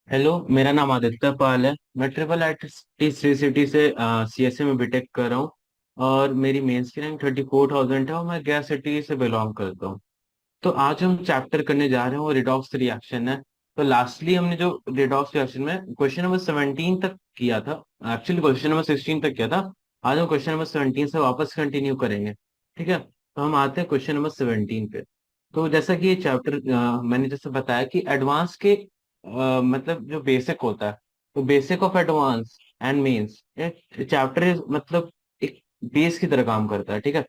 Hello, मेरा नाम आदित्य पाल है। मैं ट्रिपल आईटी श्री सिटी से सीएसए में बीटेक कर रहा हूँ। और मेरी मेंस की रैंक 34,000 है और मैं गया सिटी से बिलोंग करता हूँ। तो आज हम चैप्टर करने जा रहे हैं, वो रिडॉक्स रिएक्शन है। तो लास्टली हमने जो रिडॉक्स रिएक्शन में क्वेश्चन नंबर 17 तक किया था, एक्चुअली क्वेश्चन नंबर 16 तक किया था। आज हम क्वेश्चन नंबर 17 से वापस कंटिन्यू करेंगे। ठीक है, तो हम आते हैं क्वेश्चन नंबर 17 पे। तो जैसा कि ये चैप्टर मैंने जैसे बताया कि एडवांस के मतलब जो बेसिक होता है, तो basic of advance and mains chapter मतलब एक बेस की तरह काम करता है। ठीक है,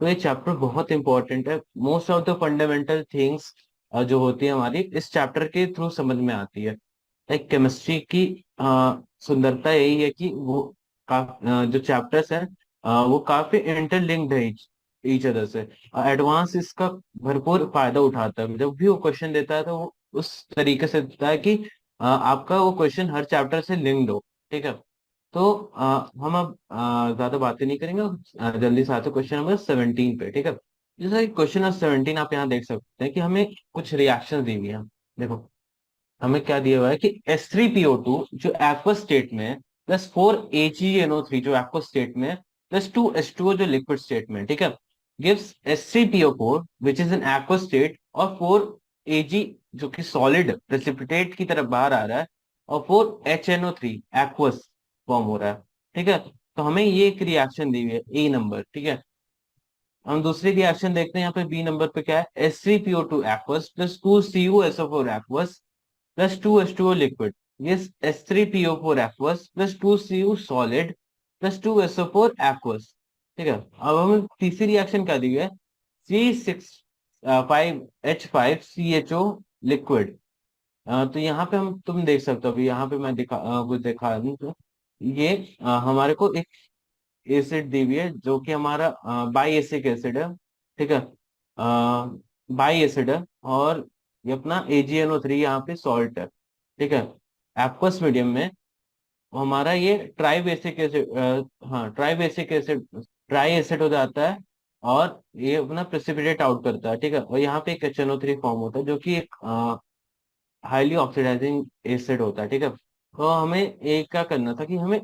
तो ये चैप्टर बहुत इंपॉर्टेंट है। Most of the fundamental things जो होती है हमारी इस चैप्टर के थ्रू समझ में आती है। लाइक केमिस्ट्री की सुंदरता यही है कि वो जो चैप्टर्स हैं वो काफी इंटरलिंक्ड है ईच अदर से। एडवांस इसका भरपूर फायदा उठाता है। जब भी वो क्वेश्चन देता है तो वो उस तरीके से देता है कि आपका वो क्वेश्चन हर चैप्टर से लिंक्ड हो। ठीक है, तो हम अब ज्यादा बातें नहीं करेंगे। जल्दी से आते क्वेश्चन नंबर 17 पे। ठीक है, जैसा कि क्वेश्चन नंबर 17 आप यहाँ देख सकते हैं कि हमें कुछ रिएक्शन दी हुई है। देखो, हमें क्या दिया हुआ है कि H3PO2 जो एक्वस स्टेट में है, प्लस 4 AgNO3 जो एक्वस स्टेट में है, प्लस 2H2O जो लिक्विड स्टेट में है। ठीक है, gives H3PO4 which is in aqueous state, और 4 Ag जो कि सॉलिड प्रेसिपिटेट की तरफ बाहर आ रहा है, और 4HNO3 एक्वस फॉर्म हो रहा है। ठीक है, तो हमें ये एक रिएक्शन दी हुई है ए नंबर। ठीक है, हम दूसरी रिएक्शन देखते हैं। यहाँ पे बी नंबर पे क्या है, H3PO2 aqueous plus 2CuSO4 aqueous plus 2H2O liquid, ये H3PO4 aqueous plus 2Cu solid plus 2SO4 aqueous. ठीक है, अब हमें तीसरी रिएक्शन क्या दी है, C6H5CHO लिक्विड। तो यहाँ पे हम तुम देख सकते हो, अभी यहाँ पे मैं कुछ दिखा दूं तो ये हमारे को एक एसिड दी हुई है जो कि हमारा बाई एसिक एसिड है। ठीक है, बाई एसिड है, और ये अपना AgNO3 यहाँ पे सॉल्ट है। ठीक है, एक्वस मीडियम में हमारा ये ट्राई बेसिक एसिड, हाँ try basic acid, try acid हो जाता है, और ये अपना प्रेसिपिटेट आउट करता है। ठीक है, और यहाँ पे एक HNO3 फॉर्म होता है जो कि एक हाईली ऑक्सीडाइजिंग एसिड होता है। ठीक है, तो हमें एक क्या करना था कि हमें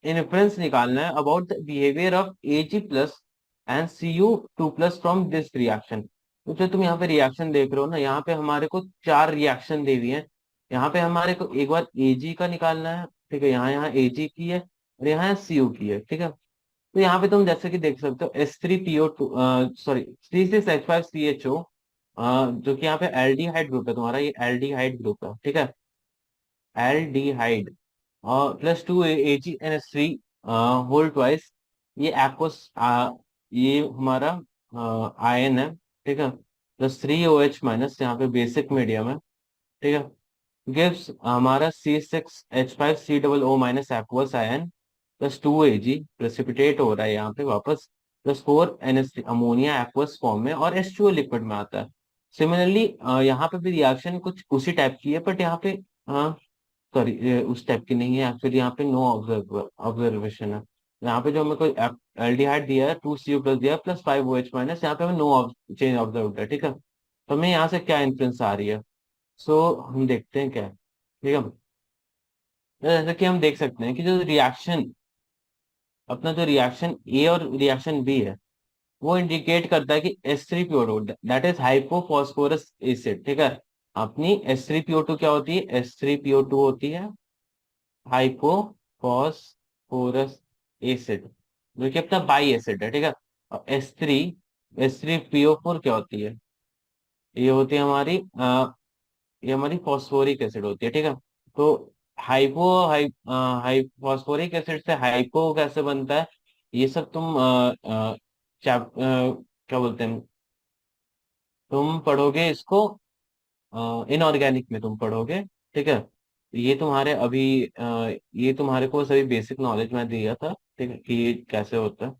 इन्फ्लुएंस निकालना है about the behaviour of Ag plus and Cu2 plus from this reaction. तो जो तुम यहाँ पे रिएक्शन देख रहे हो ना, यहाँ पे हमारे को चार रिएक्शन दे हुई है। यहाँ पे हमारे को एक बार Ag का निकालना है। ठीक है, यहाँ यहाँ Ag की है और यहाँ Cu की है। ठीक है, तो यहाँ पे तुम जैसे कि देख सकते हो H3PO2, सॉरी C6H5CHO, जो कि यहाँ पे एल्डिहाइड ग्रुप है तुम्हारा, ये एल्डिहाइड ग्रुप है। ठीक है, एल्डिहाइड, और प्लस 2 AgNH3 होल ट्वाइस, ये एक्वस, ये हमारा आयन है। ठीक है, प्लस 3 OH माइनस, यहाँ पे बेसिक मीडियम है। ठीक है, गिव्स हमारा C6H5C O O minus aqueous ion, plus 2 Ag precipitate हो रहा है यहाँ पे वापस, plus 4 NH3 ammonia aqueous form में, और H2O लिक्विड में आता है। सिमिलरली यहाँ पे भी रिएक्शन कुछ उसी टाइप की है, बट यहाँ पे सॉरी उस टाइप की नहीं है एक्चुअली। यहाँ पे नो ऑब्जर्वेशन है। यहाँ पे जो हमें कोई एल्डिहाइड दिया है 2Cu प्लस दिया है प्लस 5 OH माइनस, यहाँ पे हमें नो चेंज ऑब्जर्व है। ठीक है, तो हमें यहाँ से क्या इन्फ्लुएंस आ रही है, सो हम देखते हैं क्या है। ठीक है, तो जैसे कि हम देख सकते हैं कि जो रिएक्शन, अपना जो रिएक्शन ए और रिएक्शन बी है, वो इंडिकेट करता है कि H3PO2 that is hypophosphorous acid. ठीक है, अपनी H3PO2 क्या होती है, H3PO2 होती है हाइपोफॉस्फोरस एसिड, जो कि अपना बाई एसिड है। ठीक है, और H3PO4 क्या होती है, ये होती है हमारी ये हमारी फॉस्फोरिक एसिड होती है। ठीक है, तो hypo high high phosphoric acid से हाइपो कैसे बनता है, ये सब तुम क्या बोलते हैं, तुम पढ़ोगे इसको इनऑर्गेनिक में तुम पढ़ोगे। ठीक है, ये तुम्हारे अभी ये तुम्हारे को सभी बेसिक नॉलेज में दिया था। ठीक है, कि ये कैसे होता है।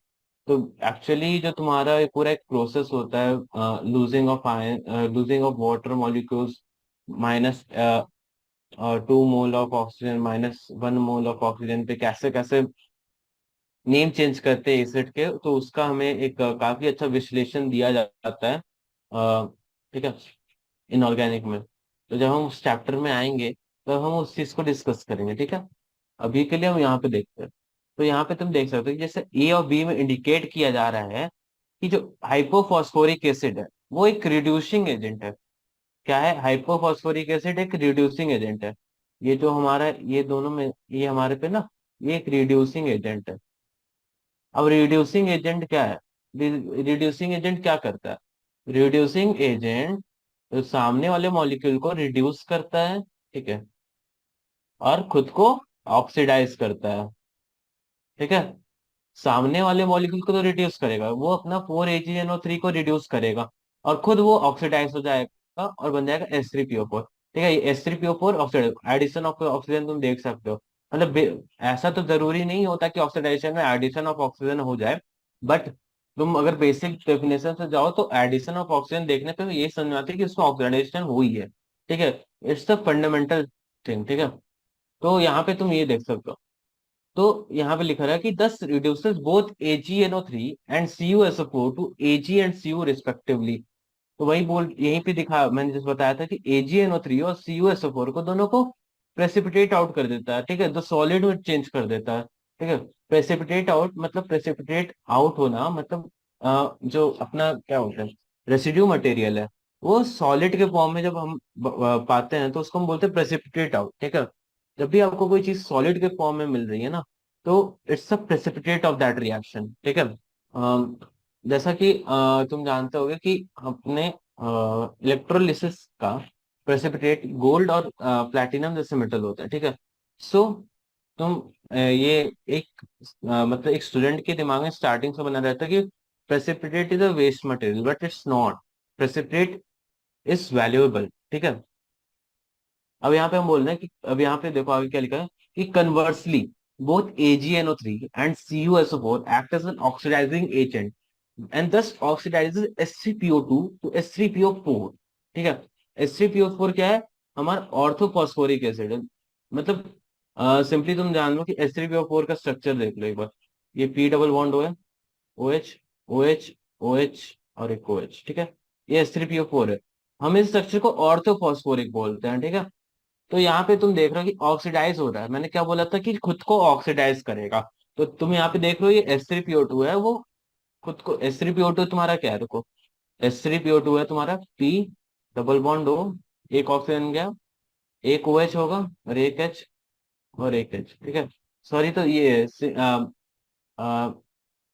तो एक्चुअली जो तुम्हारा ये पूरा एक प्रोसेस होता है, losing of ion, losing of water molecules, minus 2 mole of oxygen, -1 mole of oxygen पे कैसे कैसे नेम चेंज करते हैं एसिड के, तो उसका हमें एक काफी अच्छा विश्लेषण दिया जाता है। ठीक है, इनऑर्गेनिक में। तो जब हम उस चैप्टर में आएंगे तो हम उस चीज को डिस्कस करेंगे, ठीक है। अभी के लिए हम यहाँ पे देखते हैं। तो यहाँ पे तुम देख सकते हो कि जैसे ए और बी में इंडिकेट किया जा रहा है कि जो हाइपोफॉस्फोरिक एसिड है वो एक रिड्यूसिंग एजेंट है। क्या है? हाइपोफॉस्फोरिक एसिड एक रिड्यूसिंग एजेंट है। ये जो हमारा, ये दोनों में, ये हमारे पे ना, ये एक रिड्यूसिंग एजेंट है। अब रिड्यूसिंग एजेंट क्या है? रिड्यूसिंग एजेंट क्या करता है? रिड्यूसिंग एजेंट सामने वाले मॉलिक्यूल को रिड्यूस करता है, ठीक है, और खुद को ऑक्सीडाइज करता है, ठीक है। सामने वाले मॉलिक्यूल को तो रिड्यूस करेगा, वो अपना 4 AgNO3 को रिड्यूस करेगा और खुद वो ऑक्सीडाइज हो जाएगा और बन जाएगा H3PO4। ठीक है, ये H3PO4 oxidise, addition of oxygen तुम देख सकते हो। मतलब ऐसा तो जरूरी नहीं होता कि ऑक्सीडाइजेशन में एडिशन ऑफ ऑक्सीजन हो जाए, बट तुम अगर बेसिक डेफिनेशन से जाओ तो एडिशन ऑफ ऑक्सीजन देखने पे ये समझ में आता है कि उसमें ऑक्सीडाइजेशन हुई है, ठीक है। इट्स द फंडामेंटल थिंग, ठीक है। तो यहाँ पे तुम ये देख सकते हो। तो यहाँ पे लिखा रहा है कि this reduces both AgNO3 and CuSO4 to Ag and Cu respectively. तो वही बोल, यहीं पे दिखा, मैंने जिस बताया था कि AgNO3 और CuSO4 को दोनों को प्रेसिपिटेट आउट कर देता है, ठीक है, तो सॉलिड में चेंज कर देता है, ठीक है। प्रेसिपिटेट आउट मतलब, प्रेसिपिटेट आउट होना मतलब जो अपना क्या होता है, रेसिड्यू मटेरियल है, वो सॉलिड के फॉर्म में जब हम पाते हैं तो उसको हम बोलते हैं प्रेसिपिटेट आउट, ठीक है। जब भी आपको कोई चीज सॉलिड के फॉर्म में मिल रही है ना, तो it's a precipitate of that reaction, ठीक है। जैसा कि तुम जानते होगे कि अपने इलेक्ट्रोलिसिस का प्रेसिपिटेट गोल्ड और प्लैटिनम जैसे मेटल होता है, ठीक है। सो तुम ये एक मतलब एक स्टूडेंट के दिमाग में स्टार्टिंग से बना रहता है कि precipitate is a waste material, but it's not. Precipitate is valuable, ठीक है। अब यहाँ पे हम बोल रहे हैं कि, अब यहाँ पे देखो आगे क्या लिखा है कि conversely both AgNO3 and CuSO4 act as an oxidising agent and this oxidises H3PO2 to H3PO4, ठीक है। H3PO4 क्या है? हमारा ऑर्थोफॉस्फोरिक एसिड है। मतलब सिंपली तुम जान लो कि H3PO4 का स्ट्रक्चर देख लो एक बार। ये P डबल बॉन्ड है, OH, OH, OH और एक OH, ठीक है। ये H3PO4 है। हम इस स्ट्रक्चर को ऑर्थोफॉस्फोरिक बोलते हैं, ठीक है। तो यहाँ पे तुम देख रहे हो कि ऑक्सीडाइज हो रहा है। मैंने क्या बोला था कि खुद को ऑक्सीडाइज करेगा। तो तुम यहाँ पे देख रहे हो ये H3PO2 है, वो खुद को, H3PO2 तुम्हारा क्या है, देखो, H3PO2 है तुम्हारा P डबल बॉन्ड O, एक ऑक्सीजन गया, एक OH होगा और एक H और एक H, ठीक है। सॉरी, तो ये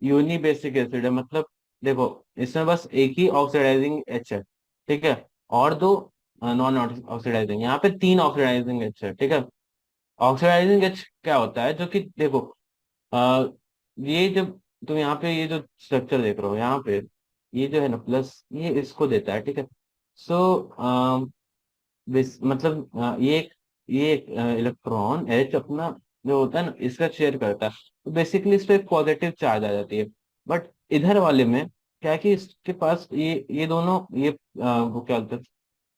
यूनी बेसिक एसिड है, मतलब देखो, इसमें बस एक ही ऑक्सीडाइजिंग H है, ठीक है, और दो नॉन ऑक्सीडाइजिंग। यहाँ पे तीन ऑक्सीडाइजिंग H है, ठीक है। ऑक्सीडाइजिंग एच क्या होता है, जो कि देखो, आ, ये जब तुम यहाँ पे ये जो स्ट्रक्चर देख रहे हो यहाँ पे, ये जो है ना प्लस, ये इसको देता है, ठीक है। सो मतलब ये इलेक्ट्रॉन एच अपना जो होता है ना, इसका शेयर करता है, तो बेसिकली इस पे एक पॉजिटिव चार्ज आ जाती है। बट इधर वाले में क्या है कि इसके पास ये दोनों ये वो क्या बोलते हैं,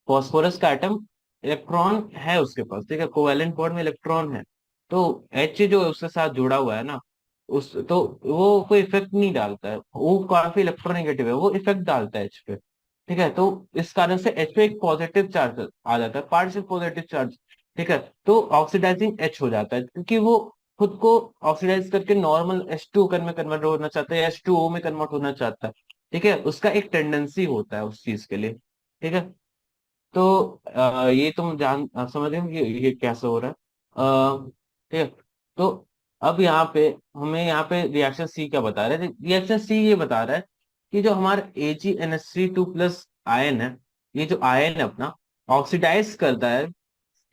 फॉस्फोरस का एटम, इलेक्ट्रॉन है उसके पास, ठीक है, कोवैलेंट बॉन्ड में इलेक्ट्रॉन है। तो एच जो है उसके साथ जुड़ा हुआ है ना, उस तो वो कोई इफेक्ट नहीं डालता है, वो काफी इलेक्ट्रोनेगेटिव है, वो इफेक्ट डालता है एच पे, ठीक है। तो इस कारण से एच पे एक पॉजिटिव चार्ज आ जाता है, पार्शियल पॉजिटिव चार्ज, ठीक है। तो ऑक्सीडाइजिंग एच हो जाता है क्योंकि वो खुद को ऑक्सीडाइज करके नॉर्मल H2 में कन्वर्ट होना चाहता है, H2O में कन्वर्ट होना चाहता है, ठीक है। उसका एक टेंडेंसी होता है उस चीज के लिए, ठीक है। तो ये तुम समझ रहे हो कि ये कैसे हो रहा है, ठीक है। तो अब यहाँ पे हमें यहाँ पे रिएक्शन सी क्या बता रहा है? रिएक्शन सी ये बता रहा है कि जो हमारा AgNH3+ आयन है, ये जो आयन है अपना, ऑक्सीडाइज करता है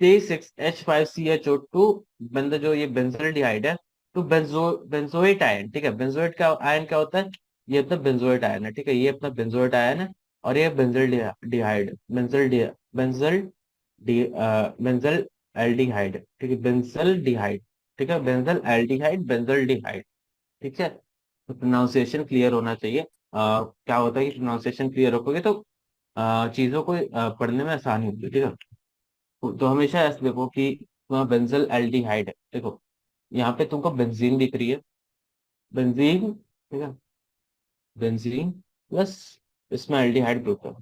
C6H5CHO2 बंद, जो ये बेंजल्डिहाइड है, तो बेंजोइट आयन, ठीक है। बेंजोइट का आयन क्या होता है? ये अपना बेंजोइट आयन है, ठीक है, ये अपना बेंजोइट आयन है। और ये बेंजल डिहाइड, बेंजल बेंजल एल्डिहाइड, ठीक है, बेंजल डिहाइड, ठीक है, बेंजल एल्डिहाइड, बेंजल डिहाइड, ठीक है। तो प्रोनाउंसिएशन क्लियर होना चाहिए। क्या होता है कि प्रोनाउंसिएशन क्लियर रखोगे तो चीजों को पढ़ने में आसानी होगी, ठीक है। तो हमेशा ऐसे देखो कि वहाँ बेंजल एल्डिहाइड है, देखो यहाँ पे तुमको बेंजीन दिख रही है, बेंजीन, ठीक है, बेंजीन प्लस इसमें एल्डिहाइड ग्रुप है,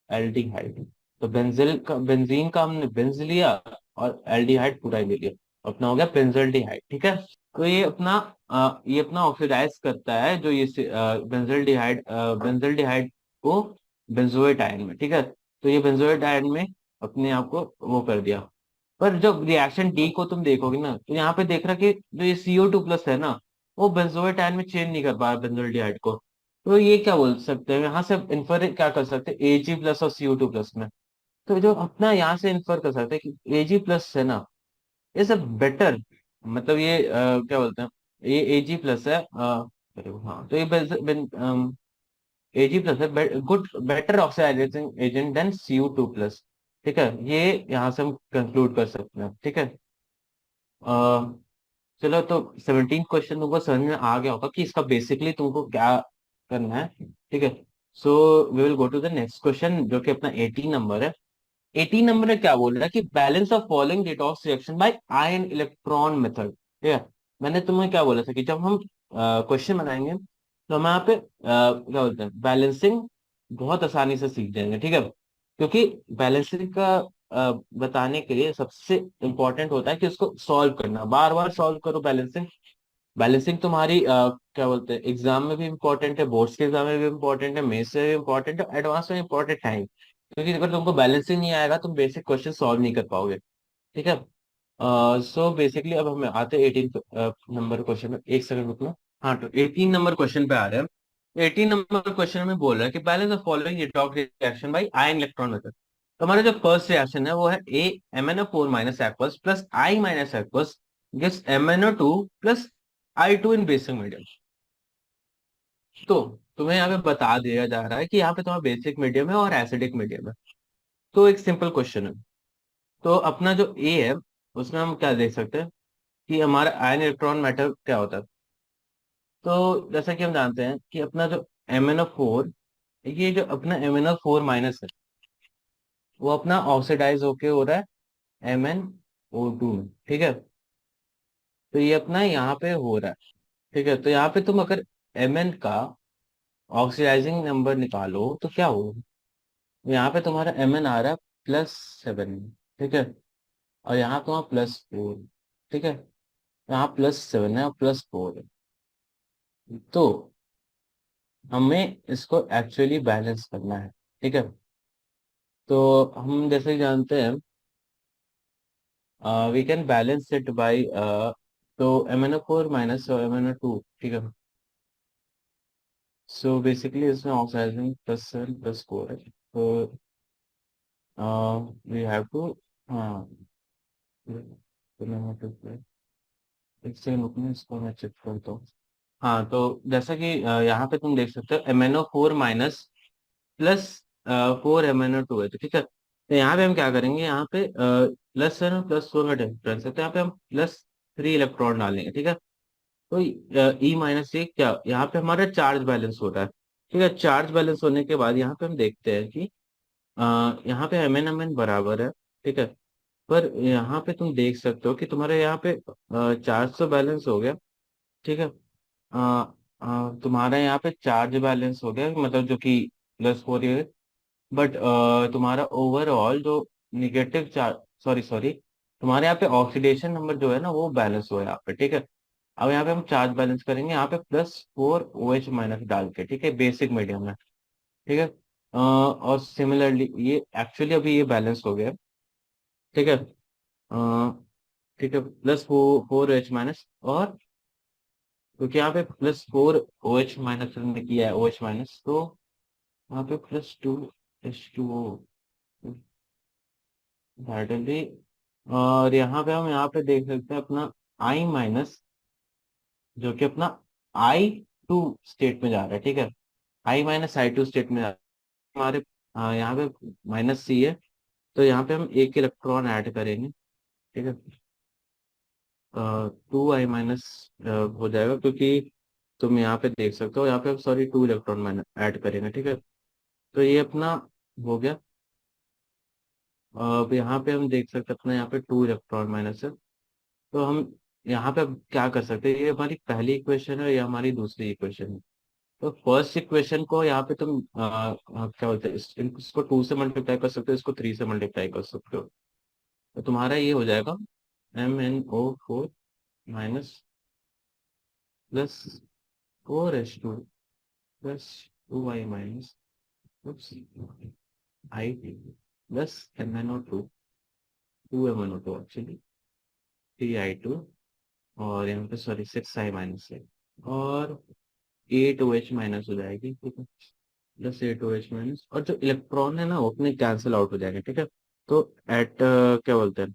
एल्डिहाइड। तो बेंजीन का हमने बेंज लिया, और एल्डिहाइड पूरा ही ले लिया, अपना हो गया बेंजल्डिहाइड। ठीक है। तो ये अपना ऑक्सीडाइज करता है जो ये बेंजल्डिहाइड को बेंजोएट आयन में। ठीक है। तो ये बेंजोएट आयन में अपने आप को वो कर दिया। पर जब रिएक्शन डी को तुम देखोगे ना, तो यहाँ पे देख रहा कि जो ये CO2 प्लस है ना, वो बेंजोएट आयन में चेंज नहीं कर पा रहा बेंजोल्डिहाइड को। तो ये क्या बोल सकते हैं, यहाँ से इन्फर क्या कर सकते हैं, Ag+ और CO2 प्लस में। तो जो अपना यहाँ से इन्फर कर सकते हैं कि Ag+ है ना, ये सब बेटर, मतलब ये क्या बोलते हैं, ये Ag+ है। अरे हाँ, तो ये Ag+ है, good better oxidising agent than CO2 plus. ठीक है, ये यहाँ से हम कंक्लूड कर सकते हैं। ठीक है। अ, चलो, तो 17 क्वेश्चन तुमको समझ में आ गया होगा कि इसका बेसिकली तुमको क्या करना है। ठीक है। So we will go to the next question, जो कि अपना 18 नंबर है। 18 नंबर में क्या बोल रहा है कि balance of following redox reaction by ion electron method. ठीक है। मैंने तुम्हें क्या बोला था कि जब हम क्वेश्चन बनाएंगे, तो हम यहाँ पे क्या बोलते हैं, बैलेंसिंग बहुत आसानी से सीख जाएंगे। ठीक है। क्योंकि बैलेंसिंग का बताने के लिए सबसे इंपॉर्टेंट होता है कि उसको सॉल्व करना, बार बार सॉल्व करो बैलेंसिंग। बैलेंसिंग तुम्हारी क्या बोलते हैं, एग्जाम में भी इंपॉर्टेंट है, बोर्ड्स के एग्जाम में भी इंपॉर्टेंट है, मेंस में भी इंपॉर्टेंट है, एडवांस में इंपॉर्टेंट है। क्योंकि अगर तुमको बैलेंसिंग नहीं आएगा, तुम बेसिक क्वेश्चन सॉल्व नहीं कर पाओगे। ठीक है। सो बेसिकली अब हम आते हैं 18 नंबर क्वेश्चन में। एक सेकंड रुकना। हाँ, तो 18 नंबर क्वेश्चन पे आ रहे हैं। 18 नंबर क्वेश्चन में बोल रहा है कि balance the following heat reaction by ion electron method. तो हमारा जो फर्स्ट रिएक्शन है वो है ए MnO4 minus aqueous plus I minus aqueous gives MnO2 plus I2 in basic medium. तो तुम्हें यहाँ पे बता दिया जा रहा है कि यहाँ पे तुम्हारा बेसिक मीडियम है और एसिडिक मीडियम है। तो एक सिंपल क्वेश्चन है। तो अपना जो ए है, उसमें हम क्या देख सकते हैं कि हमारा आयन इलेक्ट्रॉन मैटर क्या होता है। तो जैसा कि हम जानते हैं कि अपना जो MnO4, ये जो अपना MnO4 माइनस है, वो अपना ऑक्सीडाइज होके हो रहा है MnO2 में। ठीक है। तो ये अपना यहाँ पे हो रहा है। ठीक है। तो यहाँ पे तुम अगर Mn का ऑक्सीडाइजिंग नंबर निकालो तो क्या होगा, यहाँ पे तुम्हारा Mn आ रहा है +7। ठीक है। और यहाँ तुम्हारा +4। ठीक है। यहाँ +7 है और +4 है। तो हमें इसको एक्चुअली बैलेंस करना है। ठीक है। तो हम जैसे ही जानते हैं, we can balance it by, तो MnO4 माइनस और MnO2। ठीक है। सो बेसिकली इसमें ऑक्सीडाइजिंग +7 +4 है। तो वी हैव टू, हाँ, एक सेकंड रुकना, इसको मैं चेक करता हूँ। हाँ, तो जैसा कि यहाँ पे तुम देख सकते हो MnO4 माइनस प्लस 4 MnO2 है। तो ठीक है, तो यहाँ पे हम क्या करेंगे, यहाँ पे +7 और +4 का डिफरेंस है, तो यहाँ पे हम +3 इलेक्ट्रॉन डालेंगे। ठीक है। तो E- क्या, यहाँ पे हमारा चार्ज बैलेंस हो रहा है। ठीक है। चार्ज बैलेंस होने के बाद यहाँ पे हम देखते हैं कि यहाँ पे MnMn बराबर है। ठीक है। पर यहाँ पे तुम देख सकते हो कि तुम्हारे यहाँ पे चार्ज तो बैलेंस हो गया। ठीक है। तुम्हारा यहाँ पे चार्ज बैलेंस हो गया, मतलब जो कि +4 है। बट तुम्हारा ओवरऑल जो निगेटिव चार्ज, सॉरी सॉरी, तुम्हारे यहाँ पे ऑक्सीडेशन नंबर जो है ना, वो बैलेंस हुआ है यहाँ पे। ठीक है। अब यहाँ पे हम चार्ज बैलेंस करेंगे, यहाँ पे +4 OH- डाल के। ठीक है, बेसिक मीडियम में। ठीक है। और सिमिलरली ये एक्चुअली अभी ये बैलेंस हो गया। ठीक है। ठीक है, +4 OH-, और क्योंकि यहाँ पे +4 OH- हमने किया है, OH-, तो यहाँ पे +2 H2O भी। और यहाँ पे हम यहाँ पे देख सकते हैं अपना I-, जो कि अपना I2 स्टेट में जा रहा है। ठीक है। I-, I2 स्टेट में जा रहा है हमारे। यहाँ पे -C है, तो यहाँ पे हम एक इलेक्ट्रॉन ऐड करेंगे। ठीक है। 2I- हो जाएगा, क्योंकि तुम यहाँ पे देख सकते हो, यहाँ पे सॉरी 2 इलेक्ट्रॉन मैंने ऐड करेंगे। ठीक है। तो ये अपना हो गया। अब यहाँ पे हम देख सकते हैं अपना यहाँ पे 2 इलेक्ट्रॉन माइनस है। तो हम यहाँ पे अब क्या कर सकते हैं, ये हमारी पहली इक्वेशन है, ये हमारी दूसरी इक्वेशन है। तो फर्स्ट इक्वेशन को यहाँ पे तुम क्या बोलते हैं, इसको 2 से मल्टीप्लाई कर सकते हो, इसको 3 से मल्टीप्लाई कर सकते हो। तो तुम्हारा ये हो जाएगा MnO4 minus plus 4H2 plus 2y minus I plus MnO2 2MnO2 actually 3I2, और यहाँ पे सॉरी 6I माइनस है, और 8OH माइनस हो जाएगी, ठीक है। प्लस 8OH माइनस, और जो इलेक्ट्रॉन है ना वो अपने कैंसिल आउट हो जाएंगे, ठीक है। तो एट क्या बोलते हैं,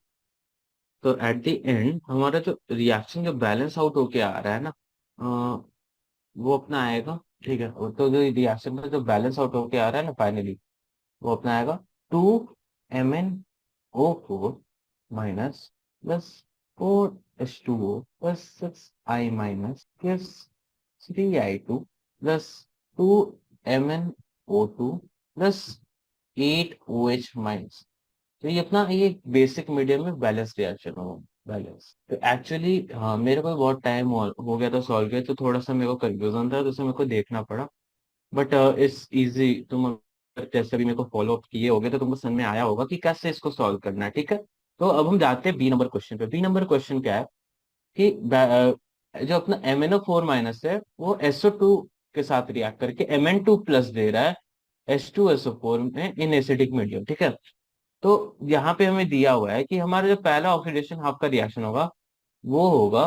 तो एट द एंड हमारा जो रिएक्शन जो बैलेंस आउट होके आ रहा है ना, वो अपना आएगा, ठीक है। तो जो रिएक्शन का जो बैलेंस आउट होके आ रहा है ना फाइनली, वो अपना आएगा 2MnO4 minus plus 4H2O plus 6I minus plus 3I2 plus 2MnO2 plus 8OH minus. तो ये अपना ये बेसिक मीडियम में बैलेंस रिएक्शन हो, बैलेंस। तो एक्चुअली हाँ, मेरे को बहुत टाइम हो गया था सॉल्व किया, तो थोड़ा सा मेरे को कंफ्यूजन था, तो उसे मेरे को देखना पड़ा। बट इट्स इजी, तुम अगर जैसे भी मेरे को फॉलो अप किए होगे तो तुमको समझ में आया होगा कि कैसे इसको सॉल्व करना है, ठीक है। तो अब हम जाते हैं बी नंबर क्वेश्चन पे। बी नंबर क्वेश्चन क्या है कि जो अपना MnO4 माइनस है वो SO2 के साथ रिएक्ट करके Mn2 प्लस दे रहा है H2SO4 में इन एसिडिक मीडियम, ठीक है। तो यहाँ पे हमें दिया हुआ है कि हमारा जो पहला ऑक्सीडेशन हाफ का रिएक्शन होगा वो होगा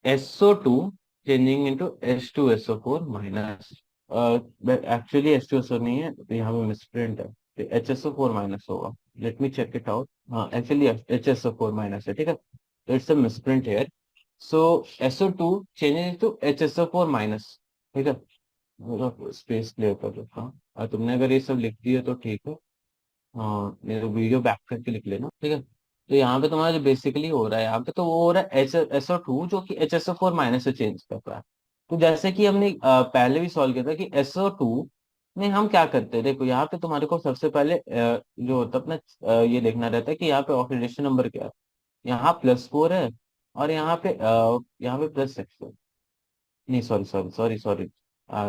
SO2 changing into H2SO4 minus. Actually H2SO नहीं है, तो यहाँ पे मिसप्रिंट है, तो HSO4 माइनस होगा। Let me check it out. हाँ एक्चुअली HSO4 माइनस है, ठीक है। तो it's a misprint here. So SO2 changes into HSO4 minus, ठीक है। स्पेस क्लियर कर देता हूँ, और तुमने अगर ये सब लिख दिया तो ठीक है। हाँ मेरे वीडियो बैक करके लिख लेना, ठीक है। तो यहाँ पे तुम्हारा जो बेसिकली हो रहा है यहाँ पे, तो वो हो रहा है SO2 जो कि HSO4 माइनस से चेंज कर रहा है। तो जैसे कि हमने पहले भी सॉल्व किया था कि SO2 में हम क्या करते हैं, देखो यहाँ पे तुम्हारे को सबसे पहले जो होता है अपना ये देखना रहता है कि यहाँ पे ऑक्सीडेशन नंबर क्या है। यहाँ +4 है, और यहाँ पे +6 है। नहीं sorry sorry sorry sorry,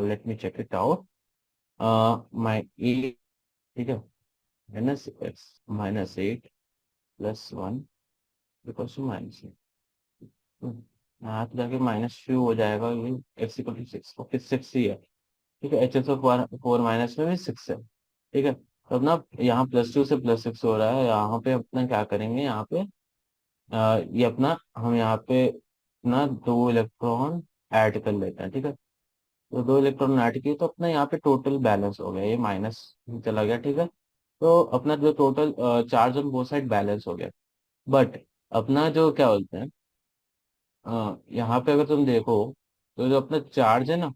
let me check it out. My ah, ठीक है, -8 प्लस 1 बिकॉज टू -8। यहाँ तो जाके -2 हो जाएगा, ये x = 6, ओके 6 ही है, ठीक है। HSO4 माइनस में भी 6 है, ठीक है। तो अपना यहाँ +2 से +6 हो रहा है, यहाँ पे अपना क्या करेंगे, यहाँ पे ये अपना हम यहाँ पे अपना 2 इलेक्ट्रॉन ऐड कर लेते हैं, ठीक है। तो 2 इलेक्ट्रॉन ऐड किए तो अपना यहाँ पे टोटल बैलेंस हो गया, ये माइनस चला गया, ठीक है। तो अपना जो total charge on both side balance हो गया। बट अपना जो क्या बोलते हैं, यहाँ पे अगर तुम देखो तो जो अपना चार्ज है ना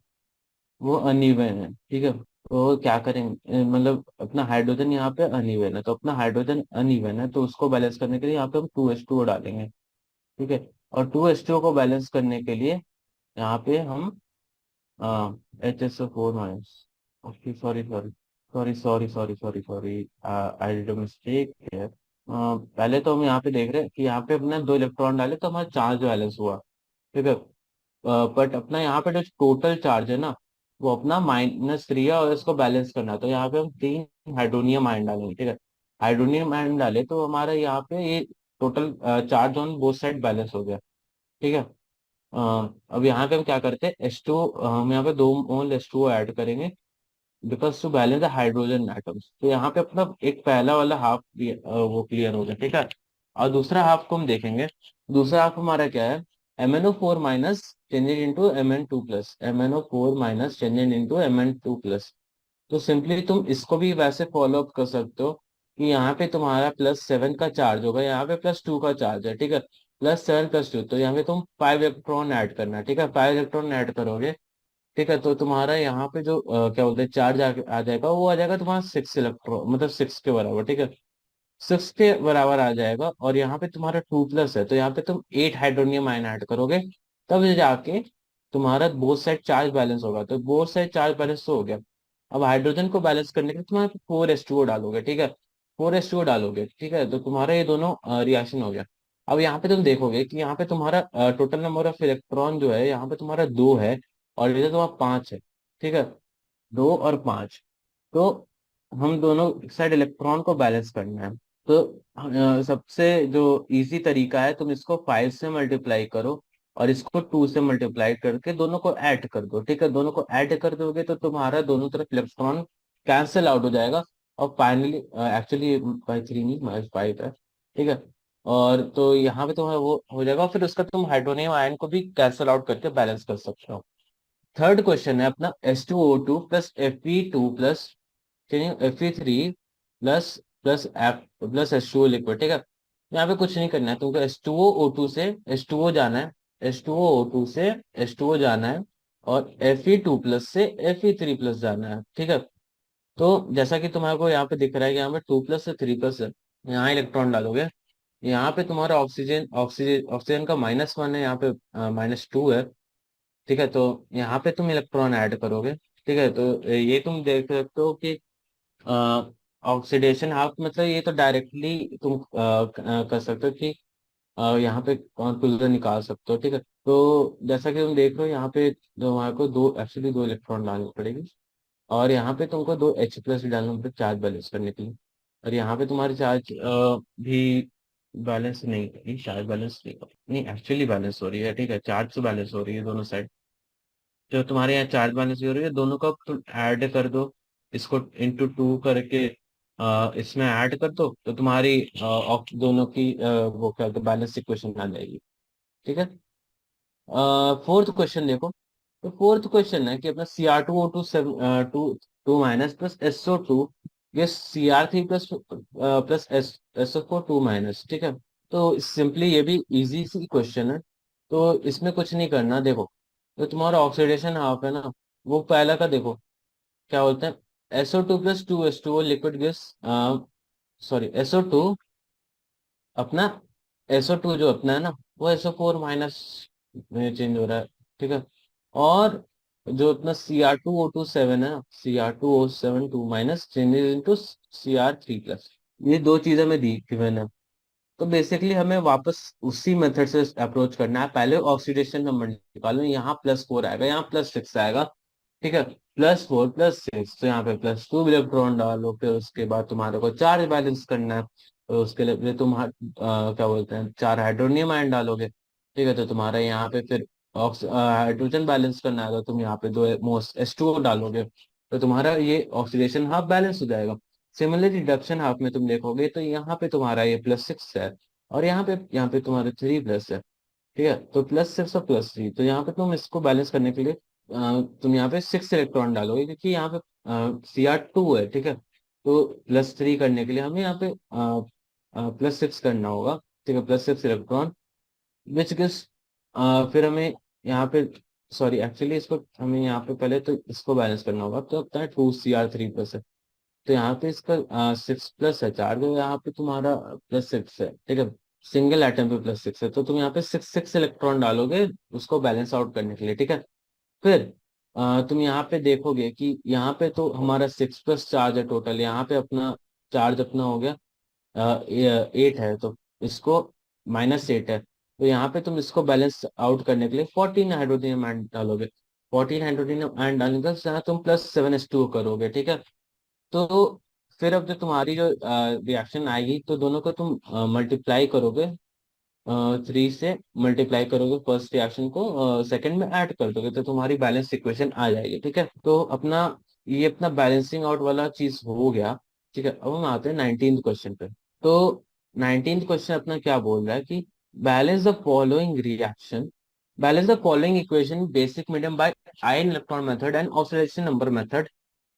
वो अनइवन है, ठीक है। तो क्या करेंगे, मतलब अपना हाइड्रोजन यहाँ पे अनइवन है, तो अपना हाइड्रोजन अनइवन है तो उसको बैलेंस करने के लिए यहाँ पे हम 2H2O डालेंगे, ठीक है। और 2H2O को बैलेंस करने के लिए यहाँ पे हम HSO4 minus, okay sorry sorry sorry sorry sorry sorry sorry, I did mistake. पहले तो हम यहाँ पे देख रहे हैं कि यहाँ पे अपने 2 इलेक्ट्रॉन डाले तो हमारा चार्ज बैलेंस हुआ, ठीक है। बट अपना यहाँ पे जो टोटल चार्ज है ना वो अपना -3 है, और इसको बैलेंस करना है तो यहाँ पे हम 3 हाइड्रोनियम आयन डालेंगे, ठीक है। हाइड्रोनियम आयन डाले तो हमारा यहाँ पे ये total charge on both side balance हो गया, ठीक है। अब यहाँ पे हम क्या करते हैं, H2 हम यहाँ पे 2 मोल H2O ऐड करेंगे because to balance the hydrogen atoms. तो यहाँ पे अपना एक पहला वाला हाफ वो क्लियर हो गया, ठीक है। और दूसरा हाफ को हम देखेंगे। दूसरा हाफ हमारा क्या है, MnO4 minus changed into Mn2 plus, MnO4 minus changed into Mn2 plus. तो सिंपली तुम इसको भी वैसे फॉलो अप कर सकते हो कि यहाँ पे तुम्हारा +7 का चार्ज होगा, यहाँ पे +2 का चार्ज है, ठीक है। +7 +2, तो यहाँ पे तुम 5 इलेक्ट्रॉन ऐड करना है, ठीक है। 5 इलेक्ट्रॉन ऐड करोगे, ठीक है। तो तुम्हारा यहाँ पे जो क्या बोलते हैं चार्ज आ जाएगा, वो आ जाएगा तुम्हारा 6 इलेक्ट्रॉन, मतलब 6 के बराबर, ठीक है। 6 के बराबर आ जाएगा, और यहाँ पे तुम्हारा 2+ है तो यहाँ पे तुम 8 हाइड्रोनियम आयन ऐड करोगे, तब जाके तुम्हारा बोथ साइड चार्ज बैलेंस होगा। तो बोथ साइड चार्ज बैलेंस तो हो गया। अब हाइड्रोजन को बैलेंस करने के लिए तुम्हारे 4H2O डालोगे, ठीक है। 4H2O डालोगे, ठीक है, तो तुम्हारा ये दोनों रिएक्शन हो गया। अब यहाँ पे तुम देखोगे कि यहाँ पे तुम्हारा टोटल नंबर ऑफ इलेक्ट्रॉन जो है यहाँ पे तुम्हारा 2 है, और इधर तुम्हारा 5 है, ठीक है, 2 और 5। तो हम दोनों साइड इलेक्ट्रॉन को बैलेंस करना है। तो सबसे जो इजी तरीका है, तुम इसको 5 से मल्टीप्लाई करो और इसको 2 से मल्टीप्लाई करके दोनों को ऐड कर दो। ठीक है, दोनों को ऐड कर दोगे तो तुम्हारा दोनों तरफ इलेक्ट्रॉन कैंसिल आउट हो जाएगा। और फाइनली एक्चुअली बाई 3 नहीं, -5 है। ठीक है, और तो यहाँ पे तुम्हारा वो हो जाएगा, और फिर उसका तुम हाइड्रोनियम आयन को भी कैंसिल आउट करके बैलेंस कर सकते हो। थर्ड क्वेश्चन है अपना H2O2 plus Fe2 plus Fe3 plus plus F plus H2O liquid. ठीक है, यहाँ पे कुछ नहीं करना है तुमको, H2O2 से H2O जाना है, H2O2 से H2O जाना है, और Fe2 प्लस से Fe3 प्लस जाना है। ठीक है, तो जैसा कि तुम्हारे को यहाँ पे दिख रहा है कि यहाँ पे 2 प्लस से 3 प्लस है, यहाँ इलेक्ट्रॉन डालोगे। यहाँ पे तुम्हारा ऑक्सीजन ऑक्सीजन ऑक्सीजन का -1 है, यहाँ पे -2 है। ठीक है, तो यहाँ पे तुम इलेक्ट्रॉन ऐड करोगे। ठीक है, तो ये तुम देख सकते हो कि ऑक्सीडेशन हाफ, मतलब ये तो डायरेक्टली तुम कर सकते हो कि यहाँ पे कंक्लूजन निकाल सकते हो। ठीक है, तो जैसा कि तुम देख रहे हो यहाँ पे तुम्हारे को दो, एक्चुअली 2 इलेक्ट्रॉन डालनी पड़ेगी, और यहाँ पे तुमको 2 H+ भी डालना पड़ेगा चार्ज बैलेंस करने के लिए। और यहाँ पे तुम्हारी चार्ज भी बैलेंस नहीं होगी, चार्ज बैलेंस नहीं एक्चुअली बैलेंस हो रही है। ठीक है, चार्ज तो बैलेंस हो रही है दोनों साइड। जो तुम्हारे यहाँ चार्ज बैलेंस हो रही है, दोनों का तुम ऐड कर दो, इसको इंटू 2 करके इसमें ऐड कर दो, तो तुम्हारी दोनों की वो क्या होता है, बैलेंस इक्वेशन आ जाएगी। ठीक है, फोर्थ क्वेश्चन देखो। तो फोर्थ क्वेश्चन है कि अपना Cr2O2 to to minus plus SO2, ये Cr3 plus plus SO4 2 minus. ठीक है, तो सिंपली ये भी इजी सी क्वेश्चन है, तो इसमें कुछ नहीं करना। देखो, तो तुम्हारा ऑक्सीडेशन हाफ है ना, वो पहला का देखो क्या बोलते हैं, SO2 plus 2H2O liquid gives, sorry SO2 अपना, SO2 जो अपना है ना, वो SO4 माइनस में चेंज हो रहा है। ठीक है, और जो अपना Cr2O2 7 है ना, Cr2O7 2 minus changes into Cr3 plus, ये दो चीजें में दी गिवन है। तो बेसिकली हमें वापस उसी मेथड से अप्रोच करना है। पहले ऑक्सीडेशन नंबर निकालो, यहाँ +4 आएगा, यहाँ +6 आएगा। ठीक है, +4 +6, तो यहाँ पे +2 इलेक्ट्रॉन डालो, फिर उसके बाद तुम्हारे को चार्ज बैलेंस करना है, तो उसके लिए फिर तुम क्या बोलते हैं, 4 हाइड्रोनियम आयन डालोगे। ठीक है, तो तुम्हारा यहाँ पे फिर हाइड्रोजन बैलेंस करना है, तो तुम यहाँ पे 2 H2O डालोगे, तो तुम्हारा ये ऑक्सीडेशन हाफ बैलेंस हो जाएगा। सिमिलरली रिडक्शन हाफ में तुम देखोगे तो यहाँ पे तुम्हारा ये +6 है, और यहाँ पे तुम्हारा 3 प्लस है। ठीक है, तो +6 और +3, तो यहाँ पे तुम इसको बैलेंस करने के लिए तुम यहाँ पे 6 इलेक्ट्रॉन डालोगे, क्योंकि यहाँ पे Cr2 है। ठीक है, तो +3 करने के लिए हमें यहाँ पे +6 करना होगा। ठीक है, +6 इलेक्ट्रॉन विच गिव्स, फिर हमें यहाँ पे, सॉरी एक्चुअली इसको हमें यहाँ पे पहले तो इसको बैलेंस करना होगा, तो अपना 2Cr3 प्लस है। तो यहाँ पे इसका 6 प्लस है, चार्ज, और यहाँ पे तुम्हारा +6 है। ठीक है, सिंगल एटम पे +6 है, तो तुम यहाँ पे 6 इलेक्ट्रॉन डालोगे उसको बैलेंस आउट करने के लिए। ठीक है, फिर तुम यहाँ पे देखोगे कि यहाँ पे तो हमारा 6 प्लस चार्ज है टोटल, यहाँ पे अपना चार्ज अपना हो गया 8 है, तो इसको -8 है, तो यहाँ पे तुम इसको बैलेंस आउट करने के लिए 14 हाइड्रोजन आयन डालोगे। 14 हाइड्रोजन आयन डालने का यहाँ तुम +7H2 करोगे। ठीक है, तो फिर अब जो तुम्हारी जो रिएक्शन आएगी, तो दोनों को तुम मल्टीप्लाई करोगे, 3 से मल्टीप्लाई करोगे फर्स्ट रिएक्शन को, सेकंड में ऐड कर दोगे, तो तुम्हारी बैलेंस इक्वेशन आ जाएगी। ठीक है, तो अपना ये अपना बैलेंसिंग आउट वाला चीज हो गया। ठीक है, अब हम आते हैं 19th क्वेश्चन पे। तो 19th क्वेश्चन अपना क्या बोल रहा है कि balance the following reaction, balance the following equation basic medium by ion electron method and oxidation number method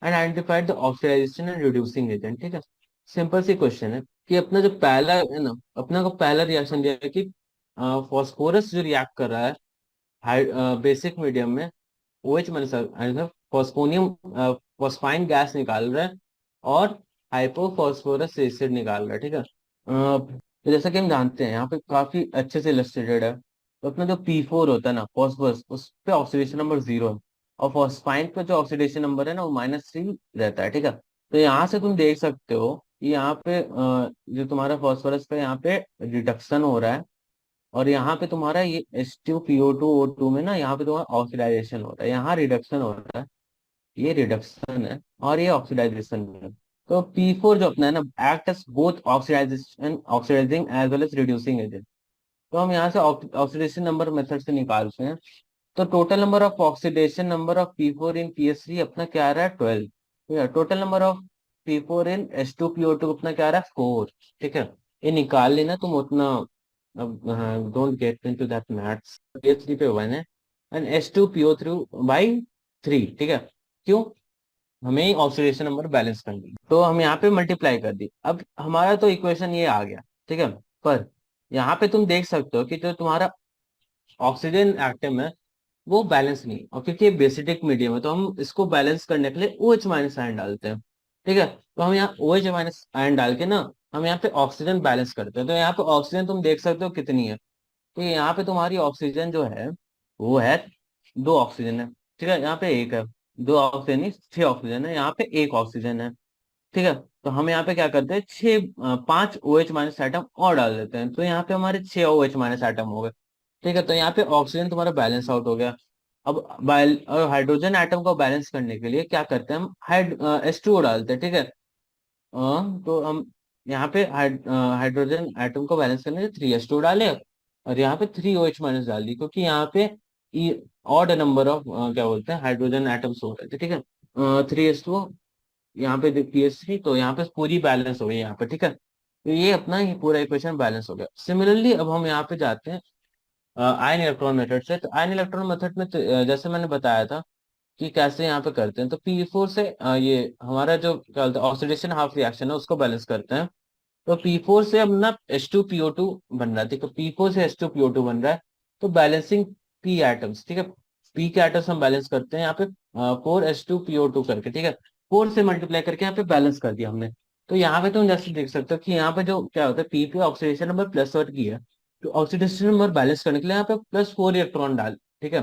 and identified the oxidization and reducing agent. ठीक है, सिंपल सी क्वेश्चन है कि अपना जो पहला है ना, अपना को पहला रिएक्शन दिया है कि फॉस्फोरस जो रिएक्ट कर रहा है बेसिक मीडियम में, OH मतलब फॉस्फोनियम फॉस्फाइन गैस निकाल रहा है, और हाइपोफॉस्फोरस एसिड निकाल रहा है। ठीक है, तो जैसा कि हम जानते हैं यहाँ पे काफी अच्छे से इलस्ट्रेटेड है, तो अपना जो P4 होता है ना फॉस्फोरस, उस पे ऑक्सीडेशन नंबर 0 है, और फॉस्फाइन पे जो ऑक्सीडेशन नंबर है ना वो -3 रहता है। ठीक है, तो यहाँ से तुम देख सकते हो कि यहाँ पे जो तुम्हारा फॉस्फोरस का यहाँ पे रिडक्शन हो रहा है, और यहाँ पे तुम्हारा ये H2PO2O2 में ना यहाँ पे तुम्हारा ऑक्सीडाइजेशन हो रहा है, यहाँ रिडक्शन हो रहा है। ये रिडक्शन है और ये ऑक्सीडाइजेशन है। तो P4 जो अपना है ना, act as both oxidization oxidizing as well as reducing agent. तो हम यहाँ से ऑक्सीडेशन नंबर मेथड से निकालते हैं। तो total number of oxidation number of P4 in PS3 अपना क्या आ रहा है, 12। ठीक है, total number of P4 in H2PO2 अपना क्या आ रहा है, 4। ठीक है, ये निकाल लेना तुम उतना। अब don't get into that maths. PS3 पे 1 है एंड H2PO3 बाई 3। ठीक है, क्यों, हमें ऑक्सीडेशन नंबर बैलेंस करनी है। तो हम यहाँ पे मल्टीप्लाई कर दी, अब हमारा तो इक्वेशन ये आ गया। ठीक है, पर यहाँ पे तुम देख सकते हो कि जो तुम्हारा ऑक्सीजन एटम है वो बैलेंस नहीं, और क्योंकि ये बेसिडिक मीडियम है तो हम इसको बैलेंस करने के लिए OH माइनस आयन डालते हैं। ठीक है, तो हम यहाँ OH माइनस आयन डाल के ना हम यहाँ पे ऑक्सीजन बैलेंस करते हैं। तो यहाँ पे ऑक्सीजन तुम देख सकते हो कितनी है। तो यहाँ पे तुम्हारी ऑक्सीजन जो है वो है, 2 ऑक्सीजन है। ठीक है, यहाँ पे एक है, 2 ऑक्सीजन नहीं 6 ऑक्सीजन है, यहाँ पे एक ऑक्सीजन है। ठीक है, तो हम यहाँ पे क्या करते हैं, 5 OH माइनस एटम और डाल देते हैं, तो यहाँ पे हमारे 6 OH माइनस एटम हो गए। ठीक है, तो यहाँ पे ऑक्सीजन तुम्हारा बैलेंस आउट हो गया। अब हाइड्रोजन एटम को बैलेंस करने के लिए क्या करते हैं, हम H2O डालते हैं। ठीक है, तो हम यहाँ पे हाइड्रोजन एटम को बैलेंस करने के लिए 3H2O डाले, और यहाँ पे 3 OH माइनस डाल दी, क्योंकि यहाँ पे ऑड नंबर ऑफ क्या बोलते हैं हाइड्रोजन एटम्स हो रहे थे। ठीक है, 3H2O, यहाँ पे PS3, तो यहाँ पे पूरी बैलेंस हो गई यहाँ पे। ठीक है, तो ये अपना ही पूरा इक्वेशन बैलेंस हो गया। सिमिलरली अब हम यहाँ पे जाते हैं आयन इलेक्ट्रॉन मेथड से। तो आयन इलेक्ट्रॉन मेथड में तो, जैसे मैंने बताया था कि कैसे यहाँ पे करते हैं, तो P4 से ये हमारा जो क्या बोलते हैं ऑक्सीडेशन हाफ रिएक्शन है उसको बैलेंस करते हैं। तो P4 से हम ना H2PO2 बन रहा है। ठीक है, P4 से H2PO2 बन रहा है, तो बैलेंसिंग P एटम्स। ठीक है, P के एटम्स हम बैलेंस करते हैं यहाँ पे 4H2PO2 करके। ठीक है, 4 से मल्टीप्लाई करके यहाँ पे बैलेंस कर दिया हमने। तो यहाँ पे तुम जैसे देख सकते हो कि यहाँ पे जो क्या होता है, P पे ऑक्सीडेशन नंबर +1 की है, तो ऑक्सीडेशन नंबर बैलेंस करने के लिए यहाँ पे +4 इलेक्ट्रॉन डाल। ठीक है,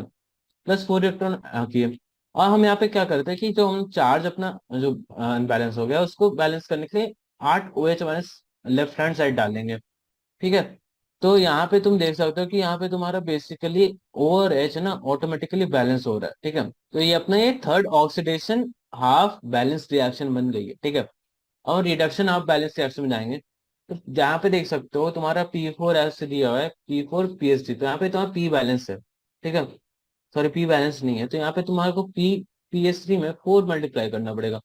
+4 इलेक्ट्रॉन किए। और हम यहाँ पे क्या करते हैं कि जो हम चार्ज अपना जो अनबैलेंस हो गया उसको बैलेंस करने के लिए 8 OH minus left hand side डालेंगे। ठीक है, तो यहाँ पे तुम देख सकते हो कि यहाँ पे तुम्हारा बेसिकली ओवर एच ना ऑटोमेटिकली बैलेंस हो रहा है। ठीक है, तो ये अपना ये third oxidation half balance reaction बन गई है। ठीक है, और रिडक्शन ऑफ बैलेंस रिएक्शन में जाएंगे, तो जहाँ पे देख सकते हो तुम्हारा P4 ऐसे दिया हुआ है, P4 PSG, तो यहाँ पे तुम्हारा P बैलेंस है। ठीक है, सॉरी P बैलेंस नहीं है, तो यहाँ पे तुम्हारे को PS3 में 4 मल्टीप्लाई करना पड़ेगा।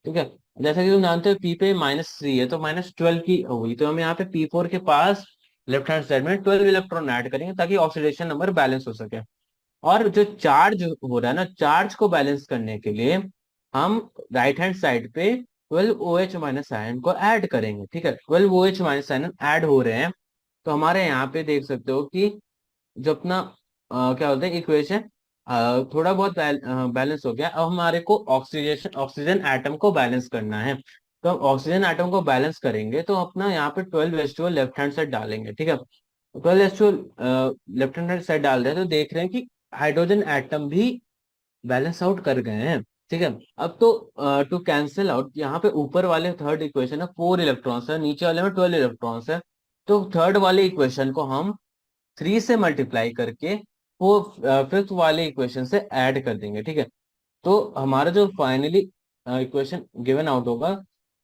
ठीक है, जैसा कि तुम जानते हो P पे -3 है, तो -12 की हो गई, तो हम यहाँ पे P4 के पास लेफ्ट हैंड साइड में 12 इलेक्ट्रॉन ऐड करेंगे ताकि ऑक्सीडेशन नंबर बैलेंस हो सके। और जो चार्ज हो रहा है ना, चार्ज को बैलेंस करने के लिए हम राइट हैंड साइड पे 12 OH माइनस आयन को ऐड करेंगे। ठीक है, 12 OH माइनस आयन ऐड हो रहे हैं, तो हमारे यहाँ पे देख सकते हो कि जो अपना क्या होता है इक्वेशन थोड़ा बहुत बैलेंस हो गया। अब हमारे को ऑक्सीजन ऑक्सीजन एटम को बैलेंस करना है, तो हम ऑक्सीजन एटम को बैलेंस करेंगे तो अपना यहाँ पे 12H2O लेफ्ट हैंड साइड डालेंगे। ठीक है, 12H2O लेफ्ट हैंड साइड डाल रहे हैं, तो देख रहे हैं कि हाइड्रोजन एटम भी बैलेंस आउट कर गए हैं। ठीक है, अब तो टू कैंसिल आउट, यहाँ पे ऊपर वाले थर्ड इक्वेशन है 4 इलेक्ट्रॉन्स है, नीचे वाले में 12 इलेक्ट्रॉन्स है, तो थर्ड वाले इक्वेशन को हम 3 से मल्टीप्लाई करके वो फिफ्थ वाले इक्वेशन से ऐड कर देंगे। ठीक है, तो हमारा जो फाइनली इक्वेशन गिवन आउट होगा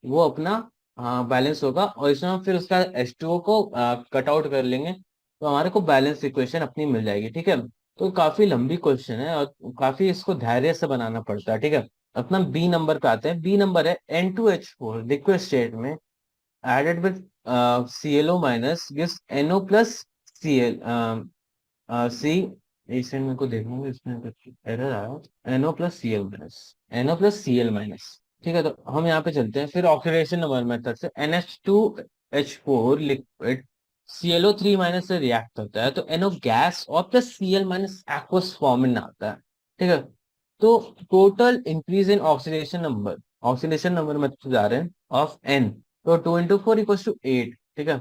वो अपना बैलेंस होगा, और इसमें हम फिर उसका H2O को कट आउट कर लेंगे, तो हमारे को बैलेंस इक्वेशन अपनी मिल जाएगी। ठीक है, तो काफी लंबी क्वेश्चन है और काफी इसको धैर्य से बनाना पड़ता है। ठीक है, अपना बी नंबर पे आते हैं। बी नंबर है N2H4 लिक्विड स्टेट में added with ClO minus gives NO plus Cl सी। इसे मेरे को देखूंगा, इसमें एरर आया, NO plus Cl माइनस। ठीक है, तो हम यहाँ पे चलते हैं फिर ऑक्सीडेशन नंबर मेथड से। NH2H4 लिक्विड ClO3 माइनस से रिएक्ट करता है, तो NO गैस और plus Cl minus aqueous form में आता है। ठीक है, तो total increase in oxidation number में तो जा रहे हैं ऑफ N, तो 2 × 4 = 8। ठीक है,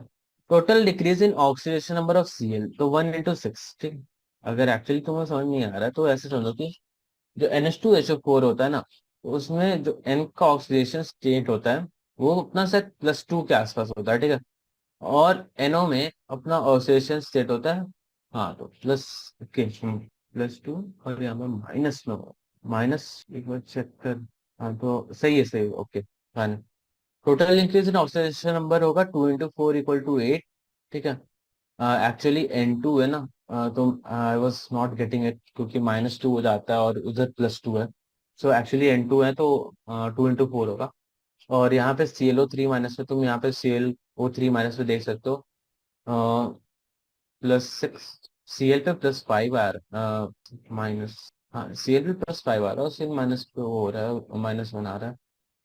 total decrease in oxidation number of Cl, तो 1 × 6। ठीक है, अगर एक्चुअली तुम्हें समझ नहीं आ रहा है तो ऐसे समझो कि जो NH2HO4 होता है ना, तो उसमें जो N का ऑक्सीडेशन स्टेट होता है वो अपना शायद +2 के आसपास होता है। ठीक है, और NO में अपना ऑक्सीडेशन स्टेट होता है, हाँ तो प्लस के +2, और यहाँ पर -में होगा। माइनस, एक बार चेक कर। हाँ तो सही है, सही है, okay fine. Total increase in oxidation number होगा 2 × 4 = 8। ठीक है। एक्चुअली N2 है ना, तो I was not getting it क्योंकि -2 हो जाता है और उधर +2 है। सो एक्चुअली N2 है तो 2 × 4 होगा। और यहाँ पे ClO3 में तुम यहाँ पे ClO3 में देख सकते हो, +6, Cl पे +5 आ रहा है, माइनस, हाँ Cl पे +5 आ रहा है और Cl माइनस पे वो हो रहा है, -1 आ रहा है।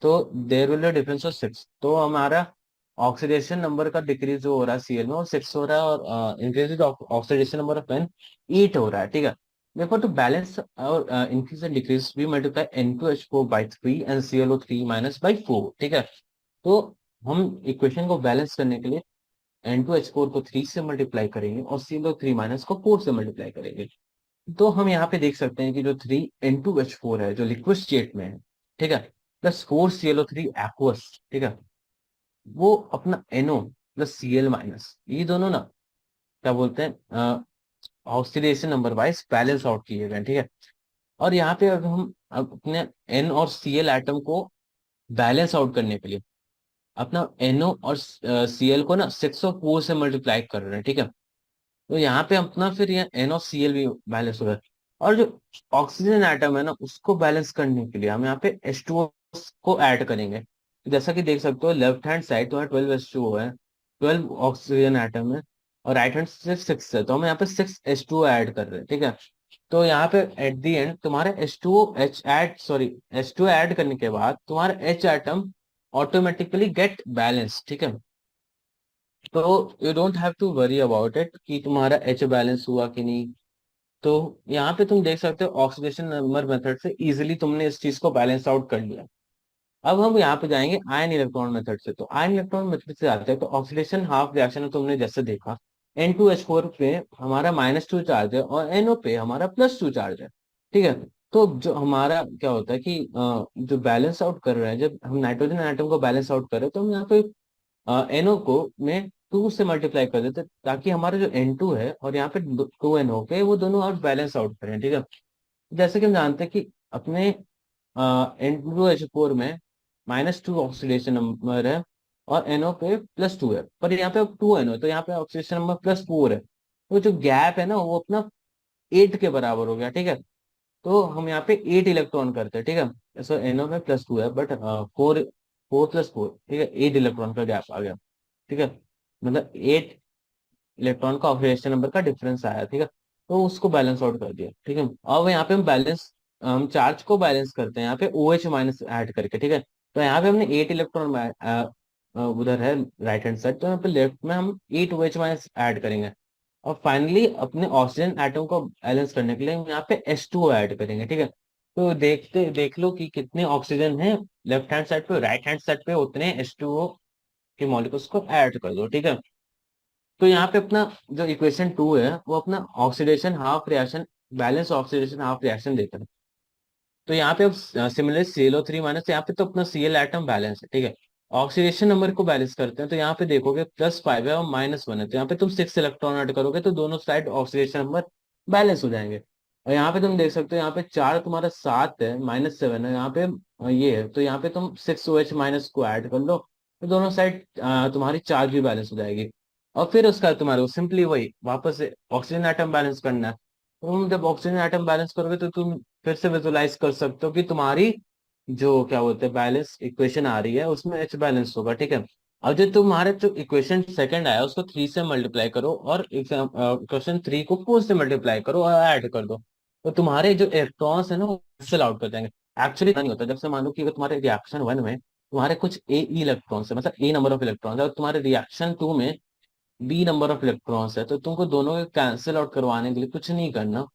तो there will be difference of 6, तो हमारा ऑक्सीडेशन नंबर का डिक्रीज जो हो रहा है Cl में वो 6 हो रहा है, और increase oxidation number of N 8 हो रहा है। ठीक है। therefore to balance और increase and decrease we multiply N2H4 by 3 and ClO3 by 4। ठीक है। तो हम इक्वेशन को बैलेंस करने के लिए N2H4 को 3 से मल्टीप्लाई करेंगे और ClO3 को 4 से मल्टीप्लाई करेंगे। तो हम यहाँ पे देख सकते हैं कि जो 3 N2H4 है जो लिक्विड स्टेट में है, ठीक है, +4 ClO3 एक्वस, ठीक है, वो अपना NO +Cl- ये दोनों ना क्या बोलते हैं, oxidation number wise balance out किए गए। ठीक है। और यहाँ पे अगर हम अपने N और Cl एटम को बैलेंस आउट करने के लिए अपना NO और Cl को ना 604 से मल्टीप्लाई कर रहे हैं। ठीक है। तो यहाँ पे अपना फिर ये NaCl भी बैलेंस हो रहा है। और जो ऑक्सीजन एटम है ना उसको बैलेंस करने के लिए हम यहाँ पे H2O को ऐड करेंगे। तो जैसा कि देख सकते हो लेफ्ट हैंड साइड तुम्हारा 12 H2O है, 12 ऑक्सीजन एटम है, और राइट हैंड से 6 है, तो हम यहाँ पे 6 H2O ऐड कर रहे हैं। ठीक है। तो यहाँ पे एट दी एंड तुम्हारे H2O ऐड करने के बाद तुम्हारा H atom automatically get balance. ठीक है। तो you don't have to worry about it कि तुम्हारा एच बैलेंस हुआ कि नहीं। तो यहाँ पे तुम देख सकते हो ऑक्सीडेशन नंबर मेथड से इजीली तुमने इस चीज को बैलेंस आउट कर लिया। अब हम यहाँ पे जाएंगे आयन इलेक्ट्रॉन मेथड से। तो आयन इलेक्ट्रॉन मेथड से आते हैं तो ऑक्सीडेशन हाफ रिएक्शन में तुमने जैसे देखा, N2H4 पे हमारा -2 चार्ज है और NO पे हमारा +2 चार्ज है। ठीक है। तो जो हमारा क्या होता है कि जो बैलेंस आउट कर रहे हैं, जब हम नाइट्रोजन एटम को बैलेंस आउट कर रहे हैं तो हम यहाँ पे NO को में 2 से मल्टीप्लाई कर देते ताकि हमारा जो N2 है और यहाँ पे 2 NO के वो दोनों आउट बैलेंस आउट करें। ठीक है। जैसे कि हम जानते हैं कि अपने N2H4 में -2 ऑक्सीडेशन नंबर है और NO पे +2 है, पर यहाँ पे 2 NO, तो यहाँ पे ऑक्सीडेशन नंबर +4 है, तो जो गैप है ना वो अपना 8 के बराबर हो गया। ठीक है। तो हम यहाँ पे 8 इलेक्ट्रॉन करते हैं। ठीक है। सो NO में +2 है बट 4, 4 + 4, ठीक है, 8 इलेक्ट्रॉन का गैप आ गया। ठीक है। मतलब 8 इलेक्ट्रॉन का ऑक्सीडेशन नंबर का डिफरेंस आया। ठीक है। तो उसको बैलेंस आउट कर दिया। ठीक है। अब यहाँ पे हम चार्ज को बैलेंस करते हैं यहाँ पे OH- ऐड करके। ठीक है। तो यहाँ पे हमने 8 इलेक्ट्रॉन उधर है राइट हैंड साइड, तो यहाँ पे लेफ्ट में हम 8 OH- ऐड करेंगे। और फाइनली अपने ऑक्सीजन एटम को बैलेंस करने के लिए हम यहाँ पे H2O ऐड करेंगे। ठीक है। तो देख लो कि कितने ऑक्सीजन है लेफ्ट हैंड साइड पे, राइट हैंड साइड पे उतने H2O के मॉलिक्यूल्स को ऐड कर दो। ठीक है। तो यहाँ पे अपना जो इक्वेशन 2 है वो अपना oxidation half reaction, balance oxidation half reaction देता है। तो यहाँ पे अब सिमिलर ClO3- यहाँ पे तो अपना Cl एटम बैलेंस है। ठीक है। ऑक्सीडेशन नंबर को बैलेंस करते हैं तो यहाँ पे देखोगे +5 है और -1 है, तो यहाँ पे तुम 6 इलेक्ट्रॉन ऐड करोगे तो दोनों साइड ऑक्सीडेशन नंबर बैलेंस हो जाएंगे। और यहाँ पे तुम देख सकते हो यहाँ पे चार तुम्हारा 7 है, -7 है यहाँ पे, ये है, तो यहाँ पे तुम 6 OH- को ऐड कर लो तो दोनों साइड तुम्हारी चार्ज भी बैलेंस हो जाएगी। और फिर उसका तुम्हारे को सिंपली वही वापस से ऑक्सीजन एटम बैलेंस करना है। तुम जब ऑक्सीजन एटम बैलेंस करोगे तो तुम फिर से विजुलाइज कर सकते हो कि तुम्हारी जो क्या बोलते हैं बैलेंस इक्वेशन आ रही है उसमें H बैलेंस होगा। ठीक है। अब जो तुम्हारे जो इक्वेशन सेकंड आया उसको 3 से मल्टीप्लाई करो और इक्वेशन 3 को 4 से मल्टीप्लाई करो और ऐड कर दो, तो तुम्हारे जो इलेक्ट्रॉन्स है ना वो कैंसिल आउट कर जाएंगे। एक्चुअली नहीं होता, जब से मान लो कि अगर तुम्हारे रिएक्शन 1 में तुम्हारे कुछ इलेक्ट्रॉन्स है, मतलब ए नंबर ऑफ इलेक्ट्रॉन्स है, और तुम्हारे रिएक्शन 2 में बी नंबर ऑफ इलेक्ट्रॉन्स है, तो तुमको दोनों को कैंसिल आउट करवाने के लिए कुछ नहीं करना,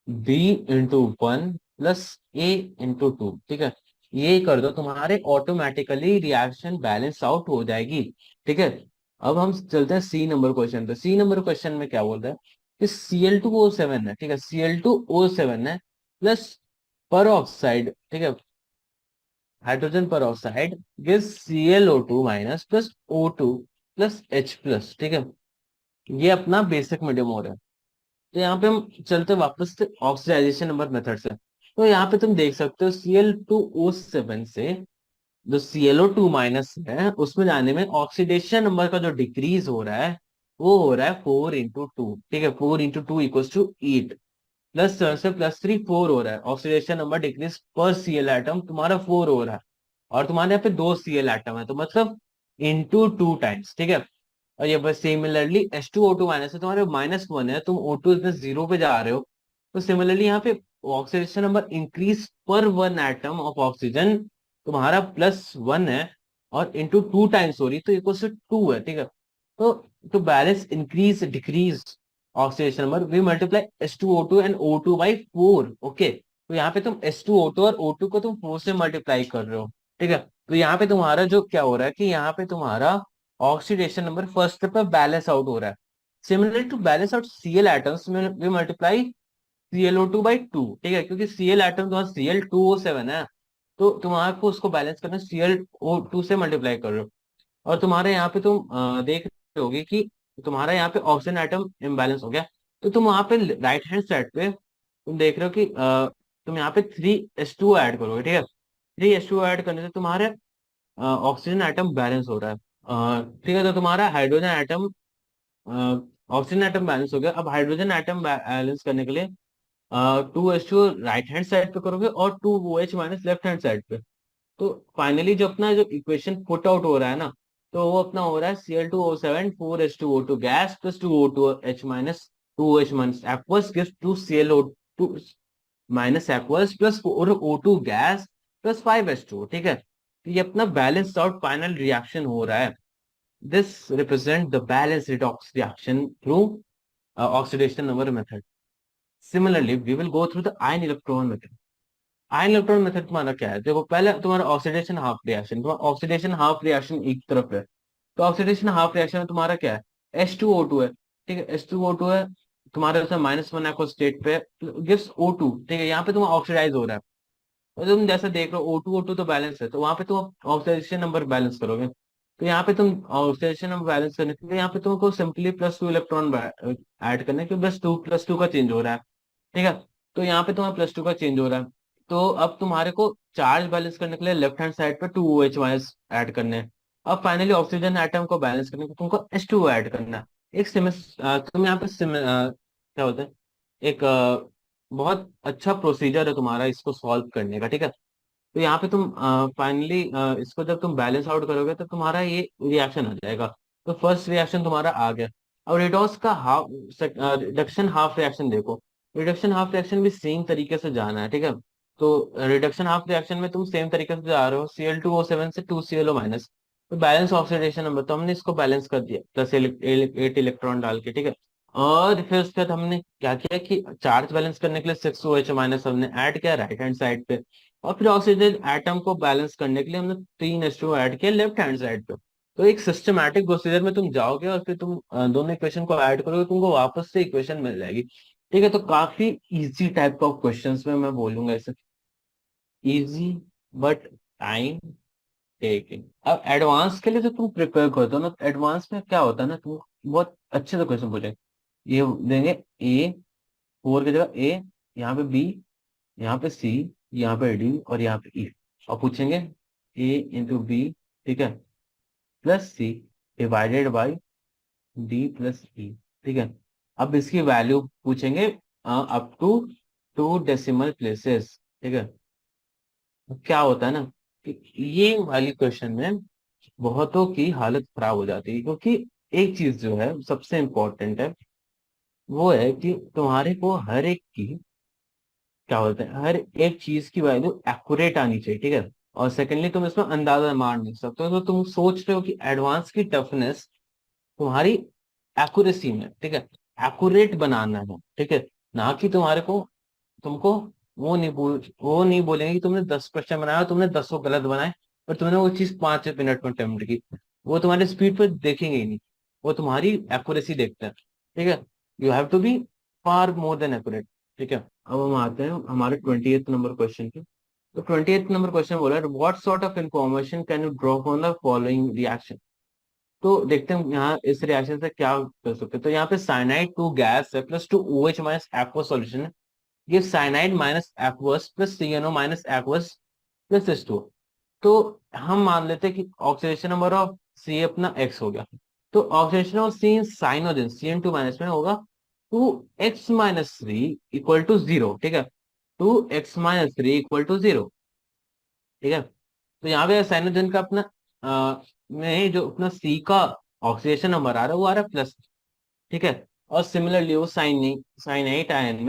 B × 1 + A × 2। ठीक है। ये कर दो, तुम्हारे ऑटोमेटिकली रिएक्शन बैलेंस आउट हो जाएगी। ठीक है। अब हम चलते हैं सी नंबर क्वेश्चन पे। सी नंबर क्वेश्चन में क्या बोलता है कि Cl2O7 है। ठीक है। Cl2O7 है प्लस पर ऑक्साइड, ठीक है, हाइड्रोजन पर oxide gives ClO2- +O2 +H+। ठीक है। ये अपना बेसिक मीडियम हो रहा है। तो यहाँ पे हम चलते वापस से ऑक्सीडाइजेशन नंबर मेथड से। तो यहाँ पे तुम देख सकते हो Cl2O7 से जो ClO2 है उसमें जाने में ऑक्सीडेशन नंबर का जो डिक्रीज हो रहा है वो हो रहा है 4 into 2, ठीक है, 4 into 2 = 8, +7 से +3 4 हो रहा है, ऑक्सीडेशन नंबर डिक्रीज पर Cl एटम तुम्हारा 4 हो रहा है, और तुम्हारे यहाँ पे 2 Cl एटम है, तो मतलब × 2 टाइम्स, ठीक है। और ये बस सिमिलरली H2O2 है, तुम्हारे -1 है, तुम O2 में 0 पे जा रहे हो, तो सिमिलरली यहाँ पे ऑक्सीडेशन नंबर इंक्रीज पर 1 एटम ऑफ ऑक्सीजन तुम्हारा +1 है, और × 2 टाइम्स हो रही, तो इक्वल टू 2 है, ठीक है। तो to balance increase decrease oxidation number we multiply H2O2 and O2 by 4, okay. तो यहाँ पे तुम H2O2 और O2 को तुम 4 से मल्टीप्लाई कर रहे हो, ठीक है। तो यहाँ पे तुम्हारा जो क्या हो रहा है कि यहाँ पे तुम्हारा ऑक्सीडेशन नंबर फर्स्ट स्टेप पे बैलेंस आउट हो रहा है। Similarly to balance out Cl atoms में वी मल्टीप्लाई ClO2 बाई 2, ठीक है, क्योंकि Cl एटम तुम्हारा Cl2O7 है, तो तुम्हारे उसको बैलेंस करना ClO2 से मल्टीप्लाई कर रहे हो। और तुम्हारे यहाँ पे तुम देख रहे होगे कि तुम्हारा यहाँ पे ऑक्सीजन एटम इम्बैलेंस हो गया, तो तुम वहां पे राइट हैंड साइड पे तुम देख रहे हो कि तुम यहाँ पे 3H2O ऐड करोगे, ठीक है। 3H2O ऐड करने से तुम्हारे ऑक्सीजन एटम बैलेंस हो रहा है, ठीक है। तो तुम्हारा hydrogen atom, oxygen atom balance हो गया। अब हाइड्रोजन एटम बैलेंस करने के लिए 2H2O राइट हैंड साइड पे करोगे और 2OH- लेफ्ट हैंड साइड पे। तो फाइनली जो अपना जो इक्वेशन पुट आउट हो रहा है ना, तो वो अपना हो रहा है Cl2O7 4H2O2 gas plus 2O2H- aqueous gives 2 ClO2 minus aqueous plus 4O2 gas plus 5H2, ठीक है। तो ये अपना बैलेंस्ड आउट फाइनल रिएक्शन हो रहा है। This represent the balance redox reaction through oxidation number method. Similarly we will go through the ion electron method. Ion electron method तुम्हारा क्या है? देखो, पहले तुम्हारा ऑक्सीडेशन हाफ रिएक्शन, तुम्हारा ऑक्सीडेशन हाफ रिएक्शन एक तरफ है। तो ऑक्सीडेशन हाफ रिएक्शन में तुम्हारा क्या है? H2O2 है, ठीक है, H2O2 है, तुम्हारे उसमें -1 एक्व स्टेट पे गिव्स O2, ठीक है, यहाँ पे तुम ऑक्सीडाइज हो रहा है। और तुम जैसे देख रहे हो O2 तो बैलेंस है, तो वहां पे तुम ऑक्सीडेशन नंबर बैलेंस करोगे। तो यहाँ पे तुम ऑक्सीडेशन नंबर बैलेंस करने के लिए यहाँ पे तुमको सिंपली +2 इलेक्ट्रॉन ऐड करना है, क्योंकि +2 का चेंज हो रहा है, ठीक है। तो यहाँ पे तुम्हारा +2 का चेंज हो रहा है। तो अब तुम्हारे को चार्ज बैलेंस करने के लिए लेफ्ट हैंड साइड पे 2OH- ऐड करने हैं। अब फाइनली ऑक्सीजन एटम को बैलेंस करने के लिए तुमको H2O ऐड करना है। एक तुम यहाँ पे क्या बोलते हैं, एक बहुत अच्छा प्रोसीजर है तुम्हारा इसको सॉल्व करने का, ठीक है। तो यहाँ पे तुम फाइनली इसको जब तुम बैलेंस आउट करोगे तो तुम्हारा ये रिएक्शन आ जाएगा। तो फर्स्ट रिएक्शन तुम्हारा आ गया। अब रिडॉक्स का हाफ रिडक्शन हाफ रिएक्शन देखो। रिडक्शन हाफ रिएक्शन भी सेम तरीके से जाना है, ठीक है। तो रिडक्शन हाफ रिएक्शन में तुम सेम तरीके से जा रहे हो, Cl2O7 से 2Cl-, तो बैलेंस ऑक्सीडेशन नंबर, तो हमने इसको बैलेंस कर दिया +8 इलेक्ट्रॉन डाल के, ठीक है। और फिर उसके बाद हमने क्या किया कि चार्ज बैलेंस करने के लिए 6OH- हमने ऐड किया राइट हैंड साइड पे। और फिर ऑक्सीजन एटम को बैलेंस करने के लिए हमने 3H2O ऐड किया लेफ्ट हैंड साइड पे। तो एक सिस्टमैटिक प्रोसीजर में तुम जाओगे और फिर तुम दोनों इक्वेशन को ऐड करोगे, तुमको वापस से इक्वेशन मिल जाएगी, ठीक है। तो काफी इजी टाइप का क्वेश्चंस में मैं बोलूंगा इसे, इजी बट टाइम टेकिंग। अब एडवांस के लिए जो तुम प्रिपेयर करते हो ना, एडवांस में क्या होता है ना, तुम बहुत अच्छे से क्वेश्चन पूछे, ये देंगे ए, 4 की जगह ए, यहाँ पे बी, यहाँ पे सी, यहाँ पे डी और यहाँ पे ई, और पूछेंगे A × B, ठीक है, plus C divided by D + E, ठीक है। अब इसकी वैल्यू पूछेंगे अप टू 2 डेसिमल प्लेसेस, ठीक है। अब क्या होता है ना कि ये वाली क्वेश्चन में बहुतों की हालत खराब हो जाती है, क्योंकि एक चीज जो है सबसे इम्पोर्टेंट है, वो है कि तुम्हारे को हर एक की, क्या बोलते हैं, हर एक चीज की वैल्यू एक्यूरेट आनी चाहिए, ठीक है। और सेकेंडली तुम इसमें अंदाजा मार नहीं सकते हो, तो तुम सोच रहे हो कि एडवांस की टफनेस तुम्हारी एक्यूरेसी में, ठीक है, एक्यूरेट बनाना है, ठीक है। ना कि तुम्हारे को, तुमको वो नहीं बोलेंगे कि तुमने 10 क्वेश्चन बनाया और तुमने 10 गलत बनाए, पर तुमने वो चीज 5 मिनट में अटेम्प्ट की। वो तुम्हारे स्पीड पर देखेंगे ही नहीं, वो तुम्हारी एक्यूरेसी देखते हैं, ठीक है। You have to be far more than accurate, ठीक है। अब हम आते हैं हमारे 28th नंबर क्वेश्चन पे। तो 28th नंबर क्वेश्चन बोला है, what sort of information can you draw on the following reaction. तो देखते हैं यहाँ इस रिएक्शन से क्या कर सकते हैं। तो यहाँ पे साइनाइड 2 गैस है प्लस 2OH- एक्वा सॉल्यूशन है, gives cyanide minus aqueous plus CNO minus aqueous plus H2O। तो हम मान लेते हैं कि ऑक्सीडेशन नंबर ऑफ सी अपना एक्स हो गया, तो oxidation of C in cyanogen CN2 minus में होगा 2x-3 इक्वल टू 0। ठीक है, 2x-3 इक्वल टू 0। ठीक है, तो यहाँ पे साइनोजन का अपना में जो अपना सी का ऑक्सीडेशन नंबर आ रहा है वो आ रहा है प्लस। ठीक है, और सिमिलरली वो साइनाइड आयन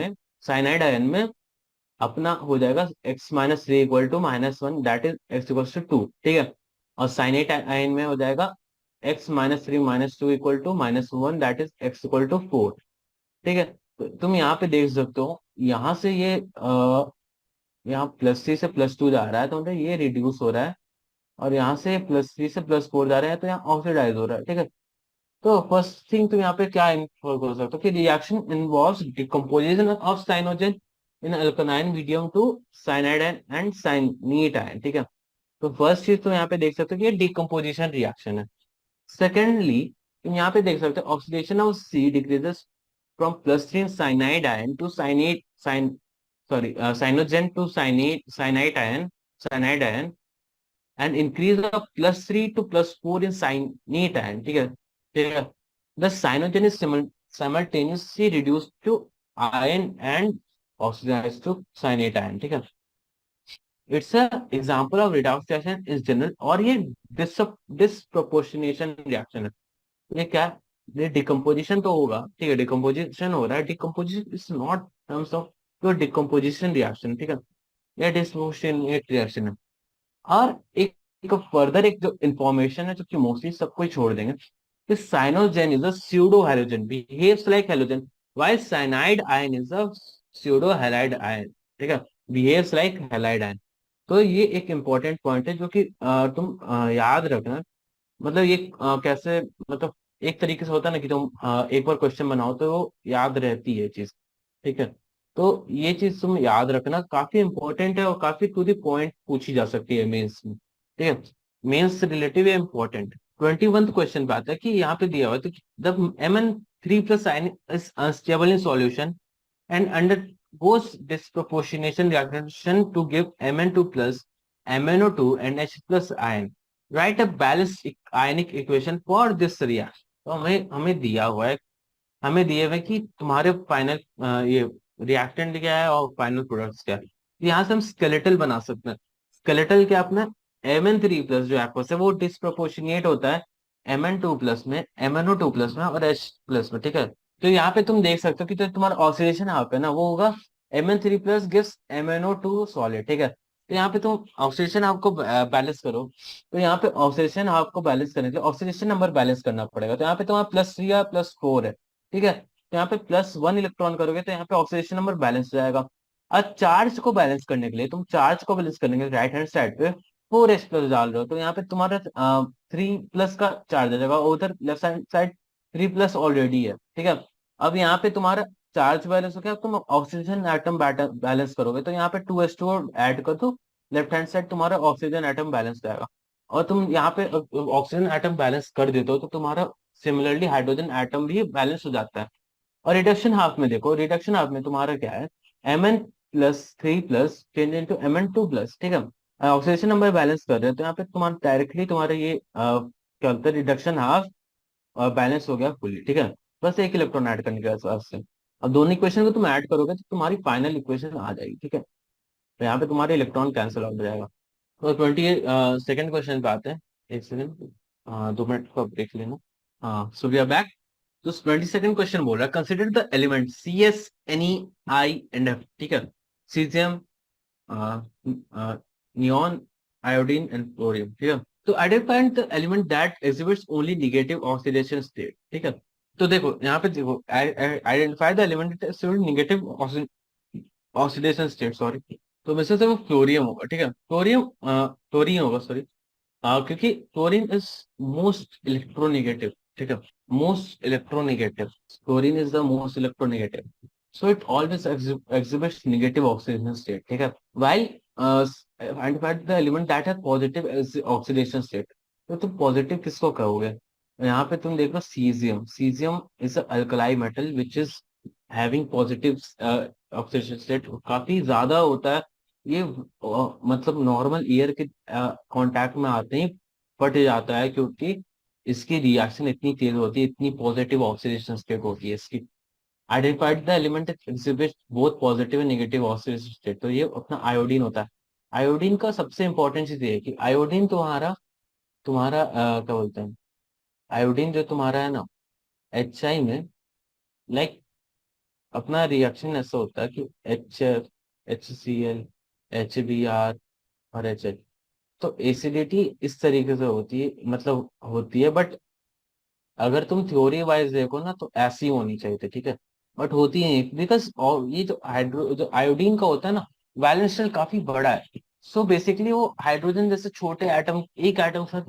में अपना हो जाएगा x-3 equal to -1, that is x equal to 2। ठीक है, और साइनाइड आयन में हो जाएगा x-3 -2 equal to -1, that is x equal to 4। ठीक है, तो तुम यहाँ पे देख सकते हो, यहाँ से ये यहाँ +3 से +2 जा रहा है तो मतलब ये रिड्यूस हो रहा है, और यहाँ से +3 से +4 जा रहे हैं तो यहाँ ऑक्सीडाइज हो रहा है। ठीक है, तो फर्स्ट थिंग तुम यहाँ पे क्या इन्फर कर सकते हो कि reaction involves decomposition of cyanogen in अल्कनाइन medium to cyanide and cyanate ion. ठीक है, तो फर्स्ट चीज तुम यहाँ पे देख सकते हो कि ये डिकम्पोजिशन रिएक्शन है। सेकेंडली तुम यहाँ पे देख सकते हो oxidation of C decreases from +3 cyanide ion to cyanogen to cyanide ion and increase of +3 to +4 in cyanide ion। ठीक है, ठीक है, the cyanogen is simultaneously reduced to iron and oxidized to cyanide ion। ठीक है, it's a example of redox reaction is general, और ये disproportionation reaction है। ये क्या है? ये डिकम्पोजिशन तो होगा, ठीक है, डिकम्पोजिशन हो रहा है, decomposition is not terms of your decomposition reaction. ठीक है, ये डिसप्रोपोर्शनेट रिएक्शन है। और एक फर्दर एक जो इंफॉर्मेशन है जो कि मोस्टली सबको ही छोड़ देंगे, कि cyanogen is a pseudo halogen, behaves like halogen, while cyanide ion is a pseudo halide ion. ठीक है, बिहेव्स लाइक हैलाइड आयन। तो ये एक इंपॉर्टेंट पॉइंट है जो कि तुम याद रखना। मतलब ये कैसे, मतलब एक तरीके से होता है ना कि तुम एक बार क्वेश्चन बनाओ तो वो याद रहती है चीज। ठीक है, तो ये चीज तुम याद रखना, काफी इंपॉर्टेंट है और काफी टू द पॉइंट पूछी जा सकती है मेंस में। ठीक है, मेंस से रिलेटिव है, इंपॉर्टेंट। 21 क्वेश्चन पे आता है कि यहाँ पे दिया हुआ है तो the Mn3+ ion is unstable in solution and undergoes disproportionation reaction to give Mn2 plus MnO2 and H plus ion। Write a balanced ionic equation for this reaction। तो हमें हमें दिया हुआ है, हमें दिए हुए कि तुम्हारे फाइनल ये रिएक्टेंट क्या है और फाइनल प्रोडक्ट्स क्या है। तो यहाँ से हम स्केलेटल बना सकते हैं। स्केलेटल क्या अपना Mn3+ जो एक्वस है वो डिस्प्रोपोर्शनिएट होता है Mn2+ में, MnO2+ में और H+ में। ठीक है, तो यहाँ पे तुम देख सकते हो कि जो तुम्हारा ऑक्सीडेशन यहाँ पे ना वो होगा Mn3+ गिव्स MnO2 सॉलिड। ठीक है, तो यहाँ पे तुम ऑक्सीडेशन आपको बैलेंस करो, तो यहाँ पे ऑक्सीडेशन आपको बैलेंस करने के लिए ऑक्सीडेशन नंबर बैलेंस करना पड़ेगा। तो यहाँ पे तुम्हारा +3 या +4 है। ठीक है, तो यहाँ पे +1 इलेक्ट्रॉन करोगे तो यहाँ पे ऑक्सीडेशन नंबर बैलेंस हो जाएगा। और चार्ज को बैलेंस करने के लिए, तुम चार्ज को बैलेंस करने के लिए राइट हैंड साइड पे 4H+ डाल रहे हो, तो यहाँ पे तुम्हारा 3+ का चार्ज आ जाएगा, उधर लेफ्ट हैंड साइड 3+ ऑलरेडी है। ठीक है, अब यहाँ पे तुम्हारा चार्ज बैलेंस हो गया, अब तुम ऑक्सीजन एटम बैलेंस करोगे तो यहाँ पे 2H2 ऐड कर दो, लेफ्ट हैंड साइड तुम्हारा ऑक्सीजन एटम बैलेंस जाएगा। और तुम यहाँ पे ऑक्सीजन एटम बैलेंस कर देते हो तो तुम्हारा सिमिलरली हाइड्रोजन एटम भी बैलेंस हो जाता है। और रिडक्शन हाफ में देखो, रिडक्शन हाफ में तुम्हारा क्या है, Mn+3+ चेंज इनटू Mn2+। ठीक है, ऑक्सीडेशन नंबर बैलेंस कर रहे हो तो यहाँ पे तुम्हारा डायरेक्टली तुम्हारा ये क्या होता है, रिडक्शन हाफ बैलेंस हो गया फुल्ली। ठीक है, बस एक इलेक्ट्रॉन ऐड करने के हिसाब से। अब दोनों इक्वेशन को तुम ऐड करोगे तो तुम्हारी फाइनल इक्वेशन आ जाएगी। ठीक है, तो यहाँ पे तुम्हारे इलेक्ट्रॉन कैंसिल आउट हो जाएगा। तो 22nd क्वेश्चन पे आते हैं। एक सेकंड, 2 मिनट का ब्रेक लेना। हाँ, सो वी आर बैक। तो 22nd क्वेश्चन बोल रहा है, consider the element CS Ne I and F। ठीक है, caesium, neon, iodine and fluorine. ठीक है, तो identify the element that exhibits only negative oxidation state. ठीक है, तो देखो यहाँ पे देखो, identify the element negative oxidation state, sorry. तो वैसे से वो फ्लोरियम होगा। ठीक है, फ्लोरियम फ्लोरीन होगा, सॉरी। क्योंकि क्लोरीन इज मोस्ट इलेक्ट्रोनेगेटिव। ठीक है, most electronegative, chlorine is the most electronegative, so it always exhibits negative oxidation state। ठीक है, while identified the element that has positive oxidation state। तो तुम पॉजिटिव किसको कहोगे? यहाँ पे तुम देखो caesium, caesium is alkali metal which is having positive oxidation state काफी ज्यादा होता है। ये मतलब नॉर्मल एयर के कांटेक्ट में आते ही फट जाता है, क्योंकि इसकी रिएक्शन इतनी तेज होती है, इतनी पॉजिटिव ऑक्सीडेशन स्टेट होती है इसकी। Identified the element exhibit both positive and negative oxidation state, तो ये अपना आयोडीन होता है। आयोडीन का सबसे इंपॉर्टेंट चीज ये है कि आयोडीन तुम्हारा तुम्हारा क्या बोलते हैं, आयोडीन जो तुम्हारा है ना, एच आई में, लाइक अपना रिएक्शन ऐसा होता है कि H F, H C L, H B R और एच एच। तो एसिडिटी इस तरीके से होती है, मतलब होती है, बट अगर तुम थ्योरी वाइज देखो ना तो ऐसी होनी चाहिए थी, ठीक है, बट होती है बिकॉज और ये जो हाइड्रो जो आयोडीन का होता है ना, वैलेंस शेल काफी बड़ा है। सो बेसिकली वो हाइड्रोजन जैसे छोटे एटम, एक एटम साथ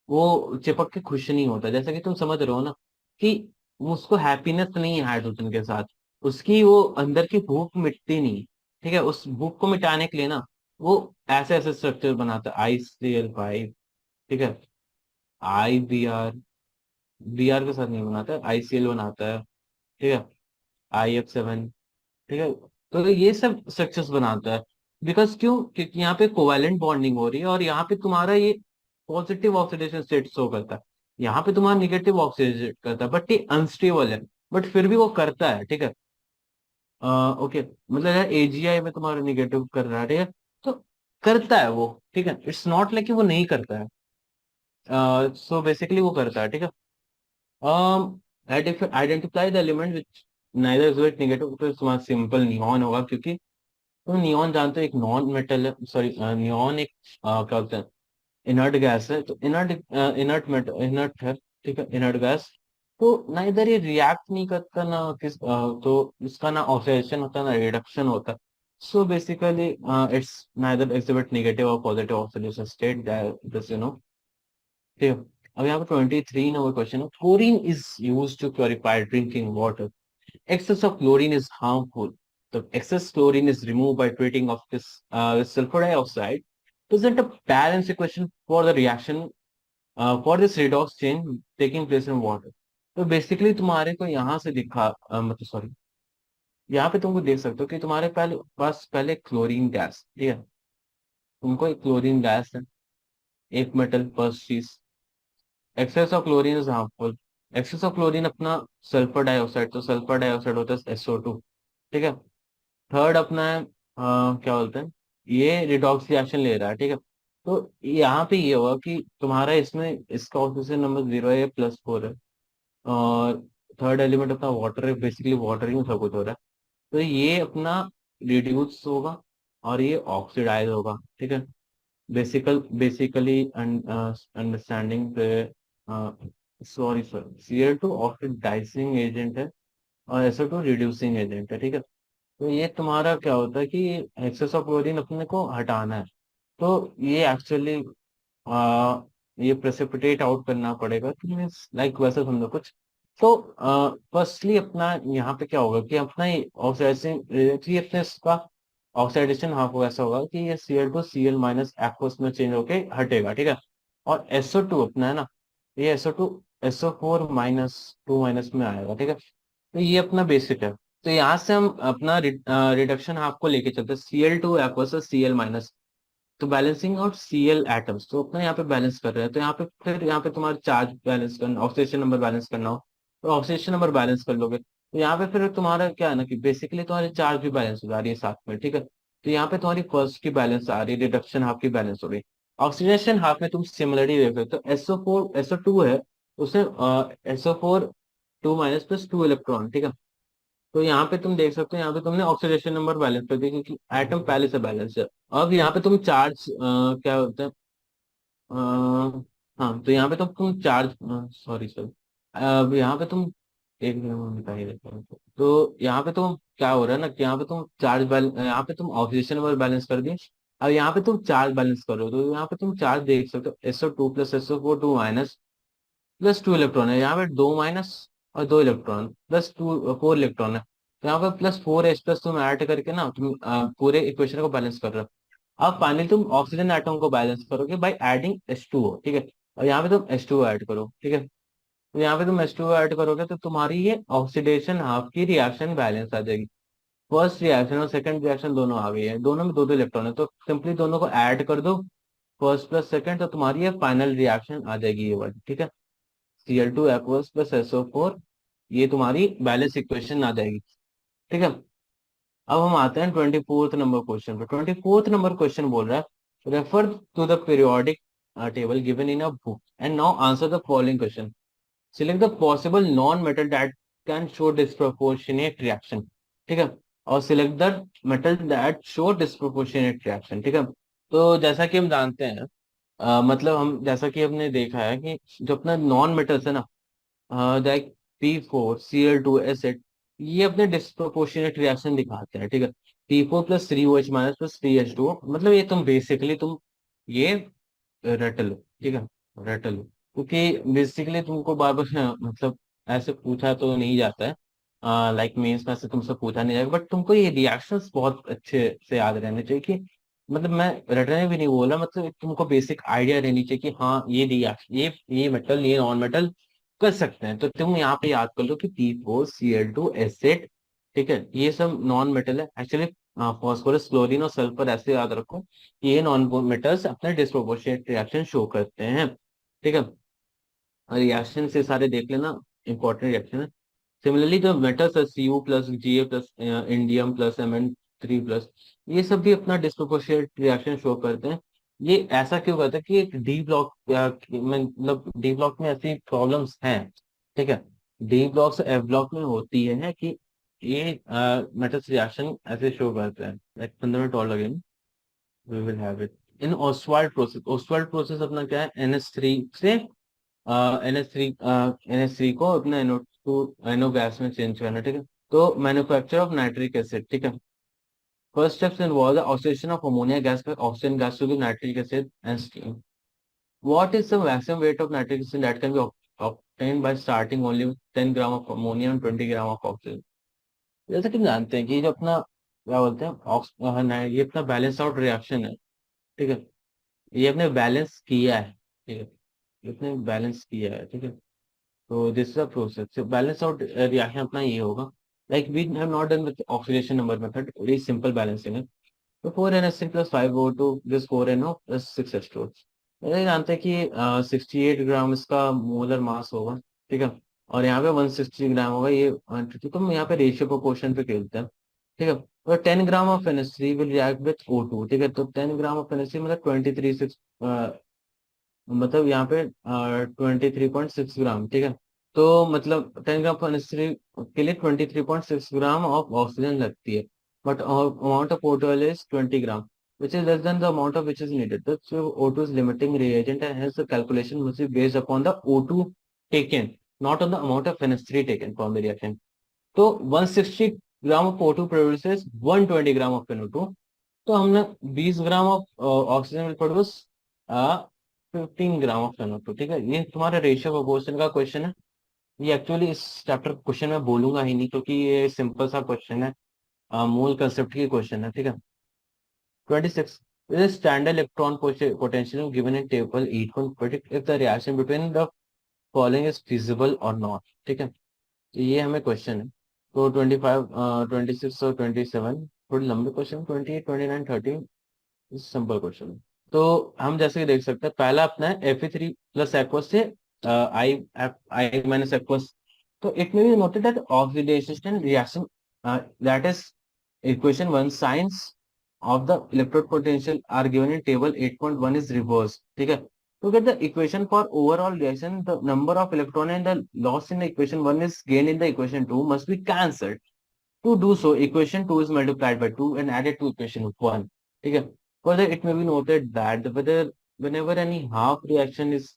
वो चिपक के खुश नहीं होता, जैसा कि तुम समझ रहे हो ना कि उसको हैप्पीनेस नहीं है हाइड्रोजन के साथ, उसकी वो अंदर की भूख मिटती नहीं। ठीक है, उस भूख को मिटाने के लिए ना वो ऐसे ऐसे स्ट्रक्चर बनाता है, ICl5, ठीक है, IBr, बीआर के साथ नहीं बनाता, ICl बनाता है, ठीक है, IF7, ठीक है। तो ये सब स्ट्रक्चर्स बनाता है, बिकॉज क्यों, क्योंकि यहाँ पे कोवैलेंट बॉन्डिंग हो रही है और यहाँ पे तुम्हारा ये पॉजिटिव ऑक्सीडेशन स्टेट शो करता है, यहाँ पे तुम्हारा निगेटिव ऑक्सीडेशन करता है, बट ये अनस्टेबल है, बट फिर भी वो करता है, ठीक है। ओके, मतलब यार AGI में तुम्हारा निगेटिव कर रहा है, ठीक है, तो करता है वो, ठीक है, इट्स नॉट लाइक कि वो नहीं करता है। सो बेसिकली वो करता है, ठीक है। Identify the element which neither is negative, तो तुम्हारा सिंपल नियॉन होगा, क्योंकि तो नियॉन जानते हो एक नॉन मेटल है, सॉरी नियॉन एक क्या बोलते हैं, इनर्ट गैस है, तो इनर्ट इनर्ट मेटल इनर्ट है, ठीक है, इनर्ट गैस। तो ना इधर ये रिएक्ट नहीं करता ना तो इसका ना ऑक्सीडेशन होता है ना रिडक्शन होता है। So basically it's neither exhibit negative और positive oxidation state, this you know, ठीक है। अब यहाँ पे 23 नंबर क्वेश्चन है, chlorine is use to purify drinking water, excess of chlorine is harmful. The excess chlorine is removed by treating of this with sulfur dioxide. Present a balance equation for the reaction for this redox chain taking place in water. तो basically तुम्हारे को यहाँ से दिखा मतलब sorry, यहाँ पे तुमको देख सकते हो कि तुम्हारे पहले पास पहले क्लोरीन गैस, ठीक है, तुमको एक क्लोरीन गैस है, एक मेटल फर्स्ट चीज, excess of chlorine is harmful. Excess of chlorine अपना सल्फर डाइऑक्साइड, तो सल्फर डाइऑक्साइड होता है SO2, ठीक है। थर्ड अपना है क्या बोलते हैं, ये रिडॉक्स रिएक्शन ले रहा है, ठीक है। तो यहाँ पे ये होगा कि तुम्हारा इसमें इसका ऑक्सीजन नंबर 0 है, +4 है, और थर्ड एलिमेंट अपना वाटर है, बेसिकली वाटर ही में सब कुछ हो रहा है। तो ये अपना रिड्यूस होगा और ये ऑक्सीडाइज होगा, ठीक है। बेसिकली अंडरस्टैंडिंग पे, sorry sir, Cl2 oxidizing agent है और SO2 रिड्यूसिंग एजेंट है, ठीक है। तो ये तुम्हारा क्या होता है कि एक्सेस ऑफ क्लोरीन अपने को हटाना है, तो ये एक्चुअली ये प्रेसिपिटेट आउट करना पड़ेगा, तो मीन्स लाइक वैसा समझो कुछ। तो फर्स्टली अपना यहाँ पे क्या होगा कि अपना ऑक्सीडेशन, ये अपने इसका ऑक्सीडेशन हाँ को ऐसा होगा कि ये Cl2 Cl- एक्वस में चेंज होके हटेगा, ठीक है। और SO2 अपना है ना, ये SO2 SO4-2 में आएगा, ठीक है। तो ये अपना बेसिक है। तो यहाँ से हम अपना रिडक्शन हाफ को लेके चलते हैं, Cl2 एक्वस Cl-, तो बैलेंसिंग आउट Cl एटम्स, तो अपना यहाँ पे बैलेंस कर रहे हैं, तो यहाँ पे फिर यहाँ पे तुम्हारा चार्ज बैलेंस करना, ऑक्सीडेशन नंबर बैलेंस करना हो तो ऑक्सीडेशन नंबर बैलेंस कर लोगे, तो यहाँ पे फिर तुम्हारा क्या है ना कि बेसिकली तुम्हारी चार्ज भी बैलेंस हो जा रही है साथ में, ठीक है। तो यहाँ पे तुम्हारी फर्स्ट की बैलेंस आ रही है, रिडक्शन हाफ की बैलेंस हो रही है। ऑक्सीडेशन हाफ में तुम सिमिलरिटी देख सकते हो, SO2 है, उसमें SO4 2- +2 इलेक्ट्रॉन, ठीक है। तो यहाँ पे तुम देख सकते हो, यहाँ पे तुमने ऑक्सीडेशन नंबर बैलेंस कर दिया क्योंकि एटम पहले से बैलेंस है। अब यहाँ पे तुम चार्ज क्या होता है, अ, हाँ, तो यहाँ पे तुम चार्ज, सॉरी सर, अब यहाँ पे तुम एक मिनट में बता ही देता हूँ। तो यहाँ पे तुम क्या हो रहा है ना कि यहाँ पे तुम चार्ज बैलेंस, यहाँ पे तुम ऑक्सीडेशन नंबर बैलेंस कर दिए, अब यहाँ पे तुम चार्ज बैलेंस करो, तो यहाँ पे तुम चार्ज देख सकते हो, SO2 + SO4 2- +2 इलेक्ट्रॉन है, यहाँ पे 2- और 2 इलेक्ट्रॉन, +4 इलेक्ट्रॉन है, तो यहाँ पे +4H+ तुम ऐड करके ना तुम पूरे इक्वेशन को बैलेंस कर रहे हो। अब फाइनली तुम ऑक्सीजन एटम को बैलेंस करोगे बाय एडिंग H2O, ठीक है, और यहाँ पे तुम H2O ऐड करो, ठीक है। तो यहाँ पे तुम H2O ऐड करोगे तो तुम्हारी ये ऑक्सीडेशन हाफ की रिएक्शन बैलेंस आ जाएगी। फर्स्ट रिएक्शन और सेकंड रिएक्शन दोनों आ गई है, दोनों में दो दो इलेक्ट्रॉन है, तो सिंपली दोनों को ऐड कर दो, फर्स्ट प्लस सेकंड, तो तुम्हारी ये फाइनल रिएक्शन आ जाएगी ये वाली, ठीक है। Cl2 aqueous प्लस SO4, ये तुम्हारी बैलेंस इक्वेशन आ जाएगी, ठीक है। अब हम आते हैं 24th नंबर क्वेश्चन पे। 24th नंबर क्वेश्चन बोल रहा है, refer to the periodic table given in a book and now answer the following question. Select the possible non metal that can show disproportionate reaction, ठीक है। और select the metal that show disproportionate reaction, ठीक है। तो जैसा कि हम जानते हैं, मतलब हम जैसा कि हमने देखा है कि जो अपना नॉन मेटल्स है ना, लाइक P4Cl2 एसिड, ये अपने डिस्प्रोपोर्शनेट रिएक्शन दिखाते हैं, ठीक है। P4 + 3OH- +3H2O, मतलब ये तुम बेसिकली तुम ये रट लो, ठीक है, रट लो, क्योंकि बेसिकली तुमको बार बार मतलब ऐसे पूछा तो नहीं जाता है, लाइक मेंस में से तुमसे पूछा नहीं जाएगा, बट तुमको ये रिएक्शंस बहुत अच्छे से याद रहने चाहिए कि, मतलब मैं रटने भी नहीं बोला, मतलब तुमको बेसिक आइडिया रहनी चाहिए कि हाँ ये रिएक्शन, ये मेटल, ये नॉन मेटल कर सकते हैं, तो तुम यहाँ पे याद कर लो कि P4Cl2 एसिड, ठीक है, ये सब नॉन मेटल है एक्चुअली। फॉस्फोरस, क्लोरीन और सल्फर ऐसे याद रखो, ये नॉन मेटल्स अपने डिस्प्रोपोर्शनेट रिएक्शन शो करते हैं, ठीक है। रिएक्शन से सारे देख लेना, इंपॉर्टेंट रिएक्शन है। सिमिलरली जो मेटल्स है, Cu+Ga+, इंडियम प्लस Mn3+, ये सब भी अपना डिस्प्रोपोर्शनेट रिएक्शन शो करते हैं। ये ऐसा क्यों करते हैं कि एक डी ब्लॉक में, मतलब डी ब्लॉक में ऐसी प्रॉब्लम्स हैं, ठीक है। डी ब्लॉक से एफ ब्लॉक में होती है कि ये मेटल्स रिएक्शन ऐसे शो करते हैं, लाइक 15 मिनट और लगेंगे, we will have it in Ostwald process. Ostwald process अपना क्या है, NH3 से NH3 को अपना NO गैस में चेंज करना, ठीक है। तो मैन्युफैक्चर ऑफ नाइट्रिक एसिड, ठीक है। First steps involve the oxidation of ammonia gas by oxygen gas to the nitric acid and steam. What is the maximum weight of nitric acid that can be obtained by starting only with 10 gram of ammonia and 20 gram of oxygen? जैसे कि हम जानते हैं कि जो अपना क्या बोलते हैं ये अपना बैलेंस आउट रिएक्शन है, ठीक है। ये अपने बैलेंस किया है, ठीक है, इसने बैलेंस किया है, ठीक है। तो this is a process, balance out reaction अपना ये होगा, like we have not done with oxidation number method, very simple balancing है। तो 4NH3 + 5O2, this 4NO + 6H2O। ये जानते हैं कि 68 ग्राम इसका मोलर मास होगा, ठीक है। और यहाँ पे 160 ग्राम होगा, ये 150, तो हम यहाँ पे रेशियो प्रोपोर्शन पे खेलते हैं, ठीक है। तो 10 gram of NH3 will react with O2, ठीक है। तो 10 ग्राम ऑफ NH3 मतलब 23 मतलब यहाँ पे 23.6 ग्राम, ठीक है। तो मतलब 10 ग्राम फर्नेसरी के लिए 23.6 ग्राम ऑफ ऑक्सीजन लगती है, but amount of O2 is 20 gram, which is less than the amount of which is needed. Thus, O2 is limiting reagent and hence the calculation must be based upon the O2 taken, not on the amount of NH3 taken from the reaction. तो 160 gram of O2 produces 120 gram of NO2, तो हमने 20 gram of oxygen will produce 15 gram of NO2, ठीक है। ये तुम्हारा ratio proportion का question है। ये एक्चुअली इस चैप्टर क्वेश्चन में बोलूंगा ही नहीं, क्योंकि ये सिंपल सा क्वेश्चन है, मूल कंसेप्ट की क्वेश्चन है, ठीक है। 26, standard electron potential given in table 8 को predict if the reaction between the following is feasible और नॉट, ठीक है। तो ये हमें क्वेश्चन है। तो 25, 26 और 27 थोड़ी लंबे क्वेश्चन, 28, 29, 30 सिंपल क्वेश्चन है। तो हम जैसे कि देख सकते हैं, पहला अपना है Fe3 + aqueous से आई आई माइनस एक्वस। तो it may be noted that oxidation reaction, that is equation 1, signs of the electrode potential are given in table 8.1 is reverse, ठीक है। To get the equation for overall reaction, the number of electron and the loss in the equation 1 is gained in the equation 2 must be cancelled. To do so, equation 2 is multiplied by 2 and added to equation 1. ठीक है. Further, it may be noted that whenever any half reaction is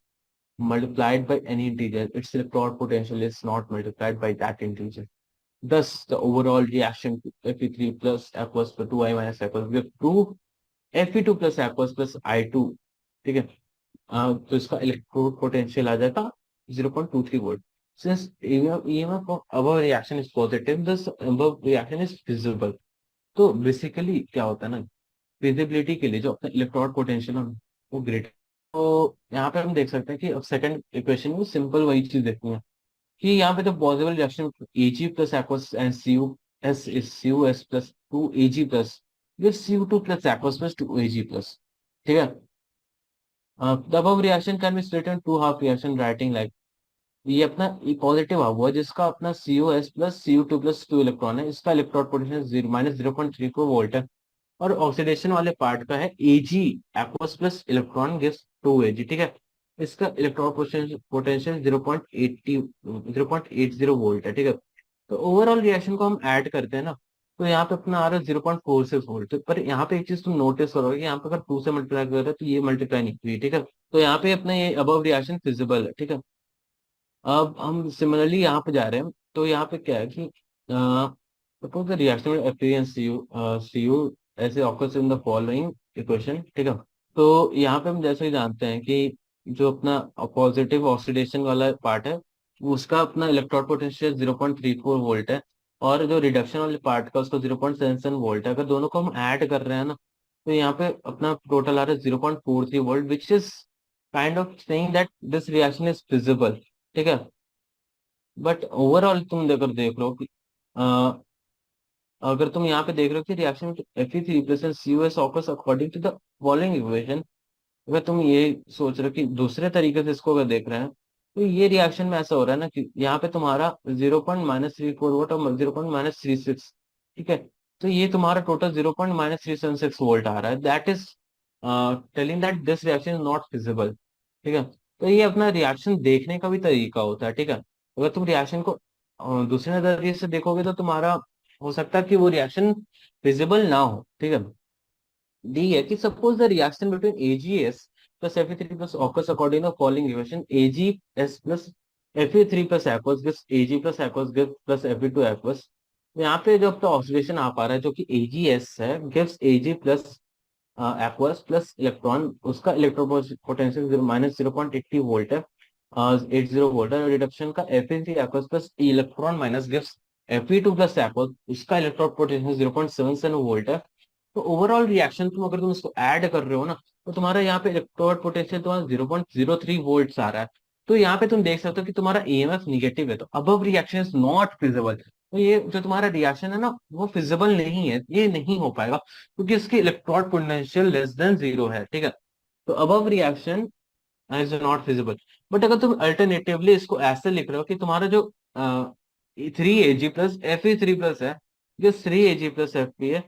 multiplied by any integer, its electrode potential is not multiplied by that integer. Thus, the overall reaction to Fe3 plus aqueous plus 2I minus aqueous will prove Fe2 plus aqueous plus I2. ठीक है. तो इसका electrode potential आ जाएगा 0.23 volt. Since EMF of above reaction is positive, this above reaction is visible. तो basically क्या होता है ना, विजिबिलिटी के लिए जो अपना इलेक्ट्रोड पोटेंशियल है वो ग्रेट। तो यहाँ पे हम देख सकते हैं कि अब सेकंड इक्वेशन में सिंपल वही चीज देखनी है, कि यहाँ पे तो possible reaction Ag plus aqueous and CuS plus 2Ag plus with Cu2 plus aqueous plus 2Ag plus, ठीक है। The above reaction can be split into half reaction writing like, ये अपना पॉजिटिव हुआ जिसका अपना CuS plus Cu2 plus 2 electron है, इसका electron potential zero minus 0.34 volt है। और ऑक्सीडेशन वाले पार्ट का है Ag aqueous plus electron gives 2Ag, ठीक है। इसका इलेक्ट्रॉन पोटेंशियल 0.80 वोल्ट है, ठीक है। तो ओवरऑल रिएक्शन को हम ऐड करते हैं ना, तो यहाँ पे अपना आ रहा है 0.46 वोल्ट। पर यहाँ पे एक चीज तुम नोटिस करोगे कि यहाँ पे अगर 2 से मल्टीप्लाई कर रहे हैं तो ये मल्टीप्लाई नहीं हुई, ठीक है। तो यहाँ पे अपना ये अबव रिएक्शन फिजिबल है, ठीक है। अब हम सिमिलरली यहाँ पे जा रहे हैं, तो यहाँ पे क्या है कि सपोज द रिएक्शन में एक्सपीरियंस सी यू ऐसे occurs in the following equation, ठीक है। तो यहाँ पे हम जैसे ही जानते हैं कि जो अपना पॉजिटिव ऑक्सीडेशन वाला पार्ट है उसका अपना इलेक्ट्रॉन पोटेंशियल 0.34 वोल्ट है, और जो रिडक्शन वाले पार्ट का उसका 0.77 वोल्ट है। अगर दोनों को हम ऐड कर रहे हैं ना, तो यहाँ पे अपना टोटल आ रहा है 0.43 volt, which is kind of saying that this reaction is feasible, ठीक है। बट ओवरऑल तुम देख लो कि अगर तुम यहाँ पे देख रहे हो कि reaction Fe3 plus CuS occurs according to the following equation, अगर तुम ये सोच रहे हो कि दूसरे तरीके से इसको अगर देख रहे हैं, तो ये रिएक्शन में ऐसा हो रहा है ना कि यहाँ पे तुम्हारा 0.34 वोल्ट और 0.36, ठीक है। तो ये तुम्हारा टोटल 0.376 वोल्ट आ रहा है, that is telling that this reaction is not feasible, ठीक है। तो ये अपना रिएक्शन देखने का भी तरीका होता है, ठीक है। अगर तुम रिएक्शन को दूसरे नजरिए से देखोगे तो तुम्हारा हो सकता है कि वो रिएक्शन फिजिबल ना हो, ठीक है। डी है कि suppose the reaction between AgS plus Fe3 plus occurs according to following equation AgS plus Fe3 plus aqueous gives Ag plus aqueous gives plus Fe2 aqueous। यहाँ पे जो अपना ऑक्सीडेशन आ पा रहा है जो कि AgS है gives Ag plus aqueous plus electron, उसका इलेक्ट्रोन पोटेंशियल माइनस 0.80 वोल्ट है, 80 वोल्ट है। रिडक्शन का Fe3 aqueous plus electron minus gives Fe2 plus aqueous, उसका इलेक्ट्रॉन पोटेंशियल 0.77 वोल्ट है। तो ओवरऑल रिएक्शन तुम अगर तुम इसको ऐड कर रहे हो ना, तो तुम्हारा यहाँ पे इलेक्ट्रोड पोटेंशियल तुम्हारा 0.03 वोल्ट आ रहा है। तो यहाँ पे तुम देख सकते हो कि तुम्हारा EMF निगेटिव है, तो above reaction is not feasible. तो ये जो तुम्हारा रिएक्शन है ना वो फिजिबल नहीं है, ये नहीं हो पाएगा क्योंकि इसकी electrode potential less than zero है, ठीक है। तो above reaction is not feasible. But अगर तुम अल्टरनेटिवली इसको ऐसे लिख रहे हो कि तुम्हारा जो 3Ag प्लस Fe3 प्लस है, जो 3Ag प्लस Fe है,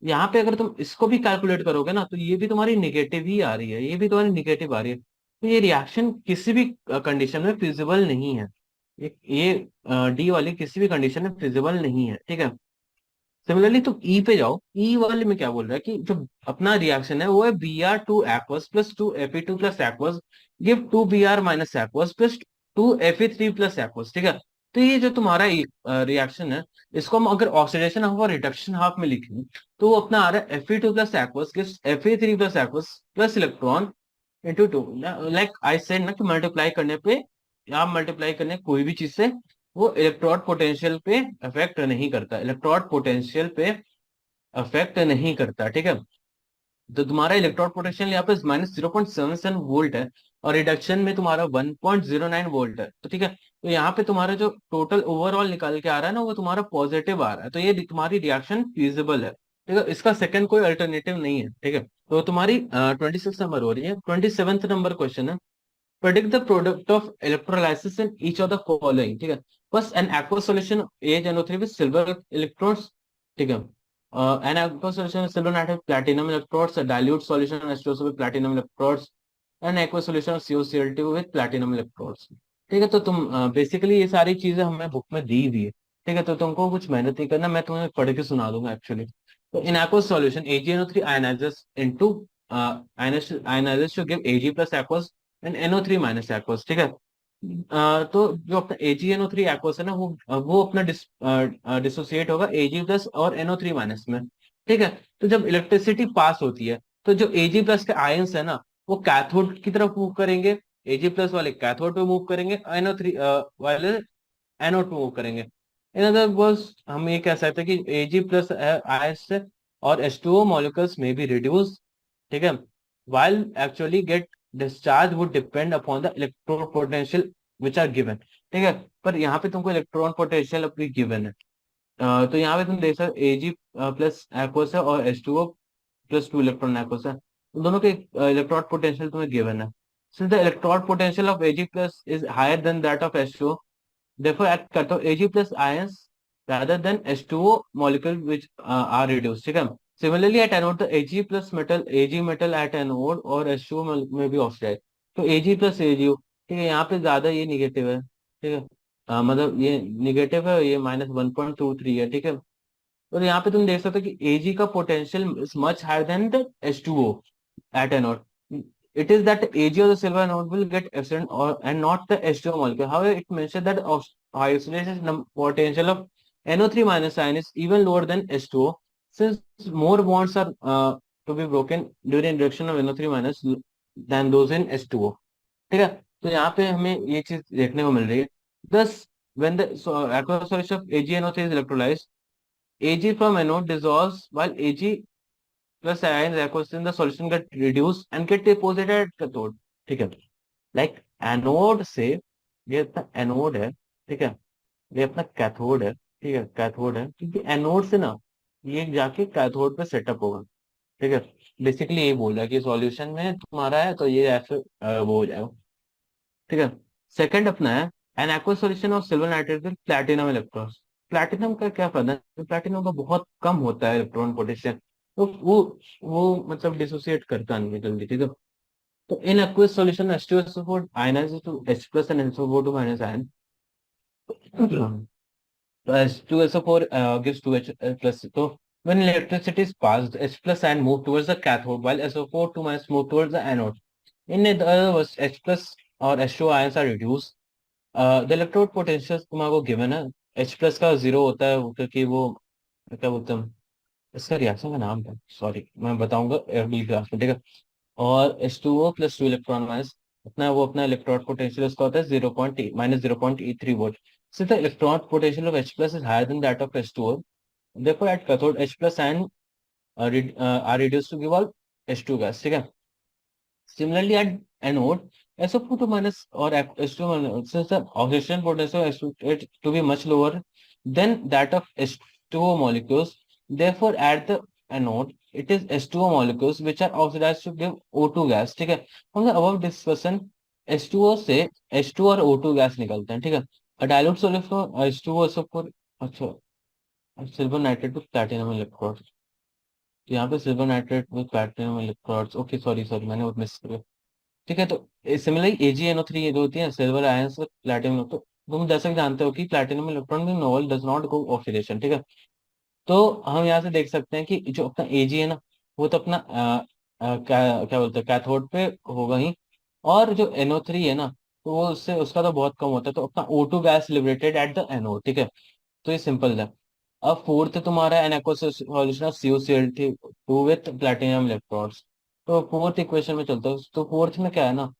यहाँ पे अगर तुम इसको भी कैलकुलेट करोगे ना तो ये भी तुम्हारी निगेटिव ही आ रही है, ये भी तुम्हारी निगेटिव आ रही है। तो ये रिएक्शन किसी भी कंडीशन में फिजिबल नहीं है, ये डी वाली किसी भी कंडीशन में फिजिबल नहीं है, ठीक है। सिमिलरली तुम ई पे जाओ, ई वाले में क्या बोल रहा है कि जो अपना रिएक्शन है वो है Br2 aqueous plus 2 Fe2 plus aqueous give 2 Br minus aqueous plus 2 Fe3 plus aqueous, ठीक है। तो ये जो तुम्हारा रिएक्शन है इसको हम अगर ऑक्सीडेशन हाफ और रिडक्शन हाफ में लिखें तो वो अपना आ रहा है Fe2 plus aqueous gives Fe3 plus aqueous plus electron into two. Like I said ना कि मल्टीप्लाई करने पे या मल्टीप्लाई करने कोई भी चीज से वो इलेक्ट्रोड पोटेंशियल पे अफेक्ट नहीं करता, इलेक्ट्रोड पोटेंशियल पे अफेक्ट नहीं करता, ठीक है। तो तुम्हारा इलेक्ट्रोड पोटेंशियल यहाँ पे -0.77 वोल्ट है और रिडक्शन में तुम्हारा 1.09 वोल्ट है, तो ठीक है। तो यहाँ पे तुम्हारा जो टोटल ओवरऑल निकाल के आ रहा है ना वो तुम्हारा पॉजिटिव आ रहा है, तो ये तुम्हारी रिएक्शन फीजिबल है, ठीक है। इसका सेकंड कोई अल्टरनेटिव नहीं है, ठीक है। तो तुम्हारी 26 नंबर हो रही है। 27th नंबर क्वेश्चन है, predict the product of electrolysis in each of the following, ठीक है। First, an aqueous solution AgNO3 with silver electrons, ठीक है। An aqueous solution with silver nitrate with platinum electrodes, a dilute solution H2SO with platinum electrodes, an aqueous solution of CuCl2 with platinum electrodes, ठीक है। तो तुम basically ये सारी चीजें हमें बुक में दी हुई है, ठीक है। तो तुमको कुछ मेहनत नहीं करना, मैं तुम्हें पढ़ के सुना दूंगा एक्चुअली। तो in aqueous solution AgNO3 ionizes into ionizes to give Ag plus aqueous and NO3 minus aqueous, ठीक है। तो जो अपना AgNO3 एक्वस है ना वो अपना डिसोसिएट होगा Ag प्लस और NO3 माइनस में, ठीक है। तो जब इलेक्ट्रिसिटी पास होती है तो जो Ag प्लस के आयंस है ना वो कैथोड की तरफ मूव करेंगे, Ag प्लस वाले कैथोड पे मूव करेंगे, NO3 वाले एनोड पे मूव करेंगे। इन अदर वर्ड्स हम ये कह सकते हैं कि Ag प्लस आयंस और H2O मॉलिक्यूल्स में बी रिड्यूस, ठीक है, while actually get discharge would depend upon the electrode potential which are given। ठीक है। पर यहाँ पे तुमको इलेक्ट्रॉन पोटेंशियल अपनी गिवन है। तो यहाँ पे तुम देख सकते Ag प्लस एक्वस है और H2O प्लस 2 इलेक्ट्रॉन एक्वस है, तो दोनों के इलेक्ट्रॉन पोटेंशियल तुम्हें गिवन है। Since the electron potential of Ag plus is higher than that of H2O, therefore act करता हूँ Ag plus ions rather than H2O molecule which are reduced, ठीक है। Similarly at anode the Ag plus metal Ag metal at anode और H2O में भी oxide, तो Ag plus AgO, ठीक है। यहाँ पे ज्यादा ये निगेटिव है, ठीक है। मतलब ये निगेटिव है, ये -1.23 है, ठीक है। और यहाँ पे तुम देख सकते हो कि Ag का potential is much higher than the H2O at anode. It is that the Ag of the silver node will get absent or and not the H2O molecule. However, it mentions that isolation potential of NO3 minus ion is even lower than H2O, since more bonds are to be broken during reduction of NO3 minus than those in H2O. ठीक है। तो यहाँ पे हमें ये चीज देखने को मिल रही है। Thus, when the aqueous solution of AgNO3 is electrolyzed, Ag from anode dissolves while Ag plus ions aqueous in the solution get reduced and get deposited at cathode, ठीक है। लाइक एनोड से, ये अपना एनोड है, ठीक है, ये अपना कैथोड है, ठीक है, कैथोड है, क्योंकि एनोड से ना ये जाके कैथोड पे सेटअप होगा, ठीक है। बेसिकली ये बोल रहा है कि सॉल्यूशन में तुम्हारा है तो ये ऐसे वो हो जाएगा, ठीक है। सेकंड अपना है an aqueous solution of silver nitrate with platinum electrons. Platinum का क्या फायदा है, प्लैटिनम का बहुत कम होता है इलेक्ट्रॉन पोटेंशियल, तो वो मतलब डिसोसिएट करता नहीं है जल्दी, ठीक है। तो इन aqueous solution H2SO4 ionizes to H plus and NO2 minus ion. So H2SO4 gives 2H plus. So when electricity is passed, H plus ion move towards the cathode while SO4 2 minus move towards the anode. In other words, H plus और H2 ions are reduced. The electrode potential तुम्हारा given है। H plus का 0 होता है क्योंकि वो क्या बोलते हैं, इसका रिएक्शन का नाम था, सॉरी मैं बताऊंगा अगली क्लास में, ठीक है। और H2O प्लस 2 इलेक्ट्रॉन माइनस अपना वो अपना इलेक्ट्रॉन पोटेंशियल उसका होता है 0.0.3 volt. So the electron potential of H plus is higher than that of H2O. Therefore, at cathode H plus ion are reduced to give out H2 gas, ठीक है। Similarly, at anode SO2 minus or H2 minus, since the oxidation potential of H2 to be much lower than that of H2O molecules, therefore at the anode it is H2O molecules which are oxidized to give O2 gas, ठीक है। हम above discussion H2O से H2 और O2 gas निकलते हैं, ठीक है। Dilute solution H2O SO4, अच्छा, silver nitrate with platinum electrode, तो यहाँ पे silver nitrate with platinum electrodes, okay sorry sorry मैंने वो मिस कर, ठीक है। तो सिमिलरली AgNO3 ये जो होती है सिल्वर आयंस विद प्लैटिनम, तो तुम जैसे कि जानते हो कि प्लैटिनम इलेक्ट्रॉन भी novel does not go oxidation, ठीक है। तो हम यहाँ से देख सकते हैं कि जो अपना Ag है ना, वो तो अपना क्या क्या बोलते हैं कैथोड पे होगा ही, और जो NO3 है ना, तो वो उससे उसका तो बहुत कम होता है, तो अपना O2 gas liberated at the anode, ठीक है। तो ये सिंपल है। अब फोर्थ तुम्हारा an aqueous solution of CuCl2 with platinum electrodes. तो फोर्थ इक्वेशन में चलता है, तो फोर्थ में क्या है ना,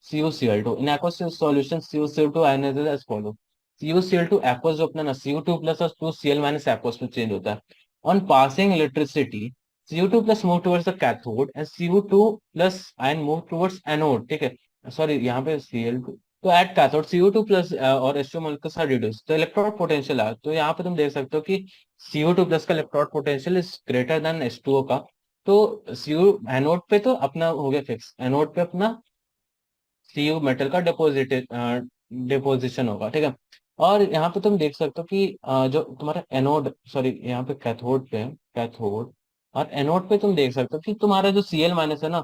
CuCl2 in aqueous solution CuCl2 ionises as follow. CuCl2 aqueous जो अपना ना CO2 प्लस और 2Cl माइनस एक्वस में चेंज होता है। On passing electricity CO2 plus move towards the cathode and CO2 plus ion move towards anode, ठीक है। Sorry यहाँ पे Cl2, तो एट कैथोड CO2 प्लस और H2 मॉलिक्यूल्स आर रिड्यूस, तो इलेक्ट्रॉन पोटेंशियल है, तो यहाँ पे तुम देख सकते हो कि CO2 प्लस का electron potential is greater than H2O का। तो CO एनोड पे तो अपना हो गया फिक्स, एनोड पे अपना Cu मेटल का डिपोजिशन होगा, ठीक है। और यहाँ पे तुम देख सकते हो कि जो तुम्हारा एनोड, सॉरी यहाँ पे कैथोड पे है, कैथोड और एनोड पे तुम देख सकते हो कि तुम्हारा जो Cl माइनस है ना,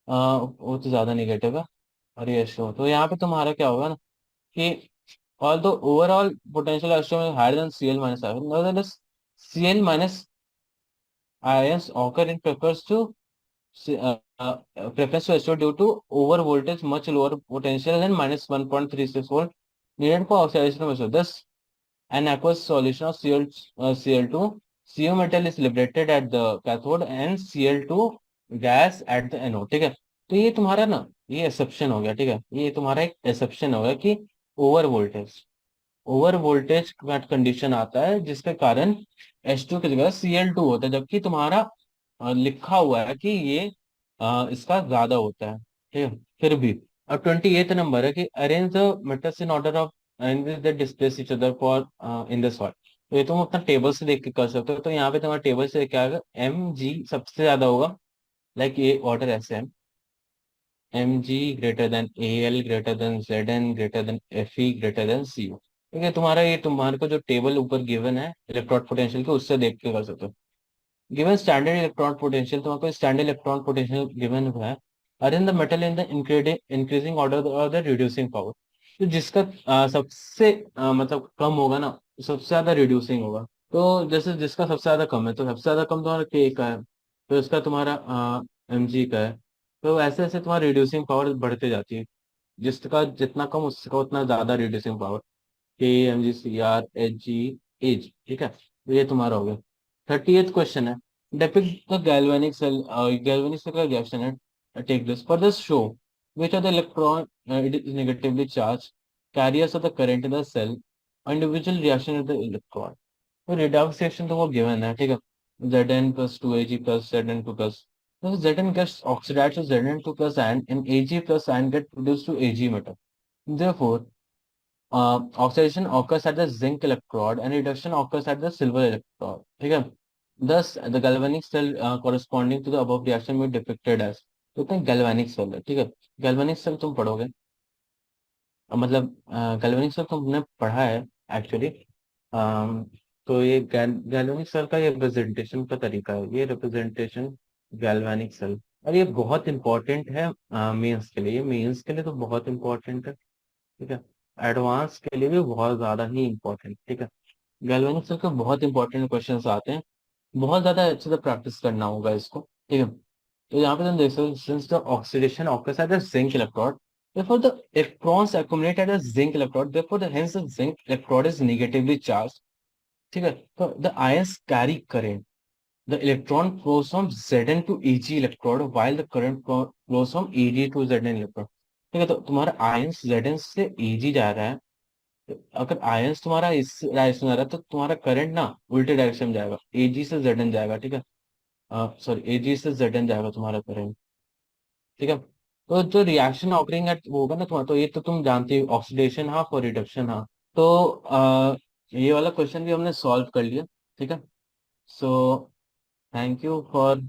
वो तो ज्यादा निगेटिव है, और ये शो, तो यहाँ पे तुम्हारा क्या होगा ना कि although overall potential electron is higher than Cl minus ion, nevertheless Cl minus ions occur in preference to H2 due to over voltage much lower potential than -1.36 volt needed for oxidation of H2. Thus, an aqueous solution of Cl2, Cu metal is liberated at the cathode and Cl2 gas at the anode, ठीक है। तो ये तुम्हारा ना ये exception हो गया, ठीक है, ये तुम्हारा एक एक्सेप्शन हो गया कि ओवर वोल्टेज, ओवर वोल्टेज का कंडीशन आता है जिसके कारण H2 की जगह Cl2 होता है, जबकि तुम्हारा लिखा हुआ है कि ये इसका ज्यादा होता है, ठीक है। फिर भी अब 28th नंबर है कि arrange the metals in order of and they displace each other for in the soil. तो ये तुम अपना टेबल से देख के कर सकते हो। तो यहाँ पे तुम्हारा टेबल से क्या आएगा, एम जी सबसे ज्यादा होगा, लाइक ये ऑर्डर ऐसे है, M G greater than A L greater than Z N greater than F E greater than C. ठीक है, तुम्हारा ये तुम्हारे को जो टेबल ऊपर गिवन है इलेक्ट्रॉन पोटेंशियल के, उससे देख के कर सकते हो। गिवन स्टैंडर्ड इलेक्ट्रॉन पोटेंशियल, तुम्हारे को स्टैंडर्ड इलेक्ट्रॉन पोटेंशियल गिवन हुआ है, अरे in the metal in the increasing order और द रिड्यूसिंग पावर। तो जिसका सबसे मतलब कम होगा ना, सबसे ज्यादा रिड्यूसिंग होगा। तो जैसे जिसका सबसे ज्यादा कम है, तो सबसे ज्यादा कम तुम्हारा के का है, तो इसका तुम्हारा एम जी का है। तो ऐसे ऐसे तुम्हारी रिड्यूसिंग पावर बढ़ते जाती है, जिसका जितना कम उसका उतना ज्यादा reducing power. K M G C R H G as, ठीक है, तो ये तुम्हारा हो गया। 38th क्वेश्चन है, depict the galvanic cell, galvanic cell का रिएक्शन है, take this for the show which are the electron it is negatively charge carriers of the current in the cell, individual reaction of the electron. तो redox reaction तो वो given है, ठीक है, Zn plus 2Ag plus Zn2 plus, so Zn gets oxidized to Zn2 plus ion and Ag plus ion get produced to Ag metal. Therefore, oxidation occurs at the zinc electrode and reduction occurs at the silver electrode. ठीक है, thus the galvanic cell corresponding to the above reaction may be depicted as, तो कहते हैं galvanic cell है, ठीक है। galvanic cell तुम पढ़ोगे, मतलब galvanic cell तुमने पढ़ा है एक्चुअली। तो ये galvanic cell का ये रिप्रेजेंटेशन का तरीका है, ये रिप्रेजेंटेशन galvanic cell। और ये बहुत इंपॉर्टेंट है मेंस के लिए, ये मेंस के लिए तो बहुत इंपॉर्टेंट है, ठीक है, एडवांस के लिए भी बहुत ज्यादा ही इंपॉर्टेंट, ठीक है। गैल्वेनिक सेल के बहुत इंपॉर्टेंट क्वेश्चंस आते हैं, बहुत ज्यादा अच्छे से प्रैक्टिस करना होगा इसको, ठीक है। तो यहाँ पे तुम देख सकते हो, since the oxidation occurs at the zinc electrode, therefore the electrons accumulate at the zinc electrode, therefore the hence the zinc electrode is negatively charged, ठीक है। तो the ions carry current, the electron flows from Zn to Eg electrode while the current flows from Eg to Zn electrode। ठीक है, तो तुम्हारा ions Zn से Eg जा रहा है, तो अगर आयंस तुम्हारा इस डायरेक्शन में जा रहा है, तो तुम्हारा करंट ना उल्टे डायरेक्शन में जाएगा, Ag से Zn जाएगा, ठीक है, सॉरी Ag से Zn जाएगा तुम्हारा करंट, ठीक है। तो जो रिएक्शन ऑकरिंग एट वो होगा ना तुम्हारा, तो ये तो तुम जानते हो, ऑक्सीडेशन हाफ और रिडक्शन हाफ। तो ये वाला क्वेश्चन भी हमने सॉल्व कर लिया, ठीक है। So thank you for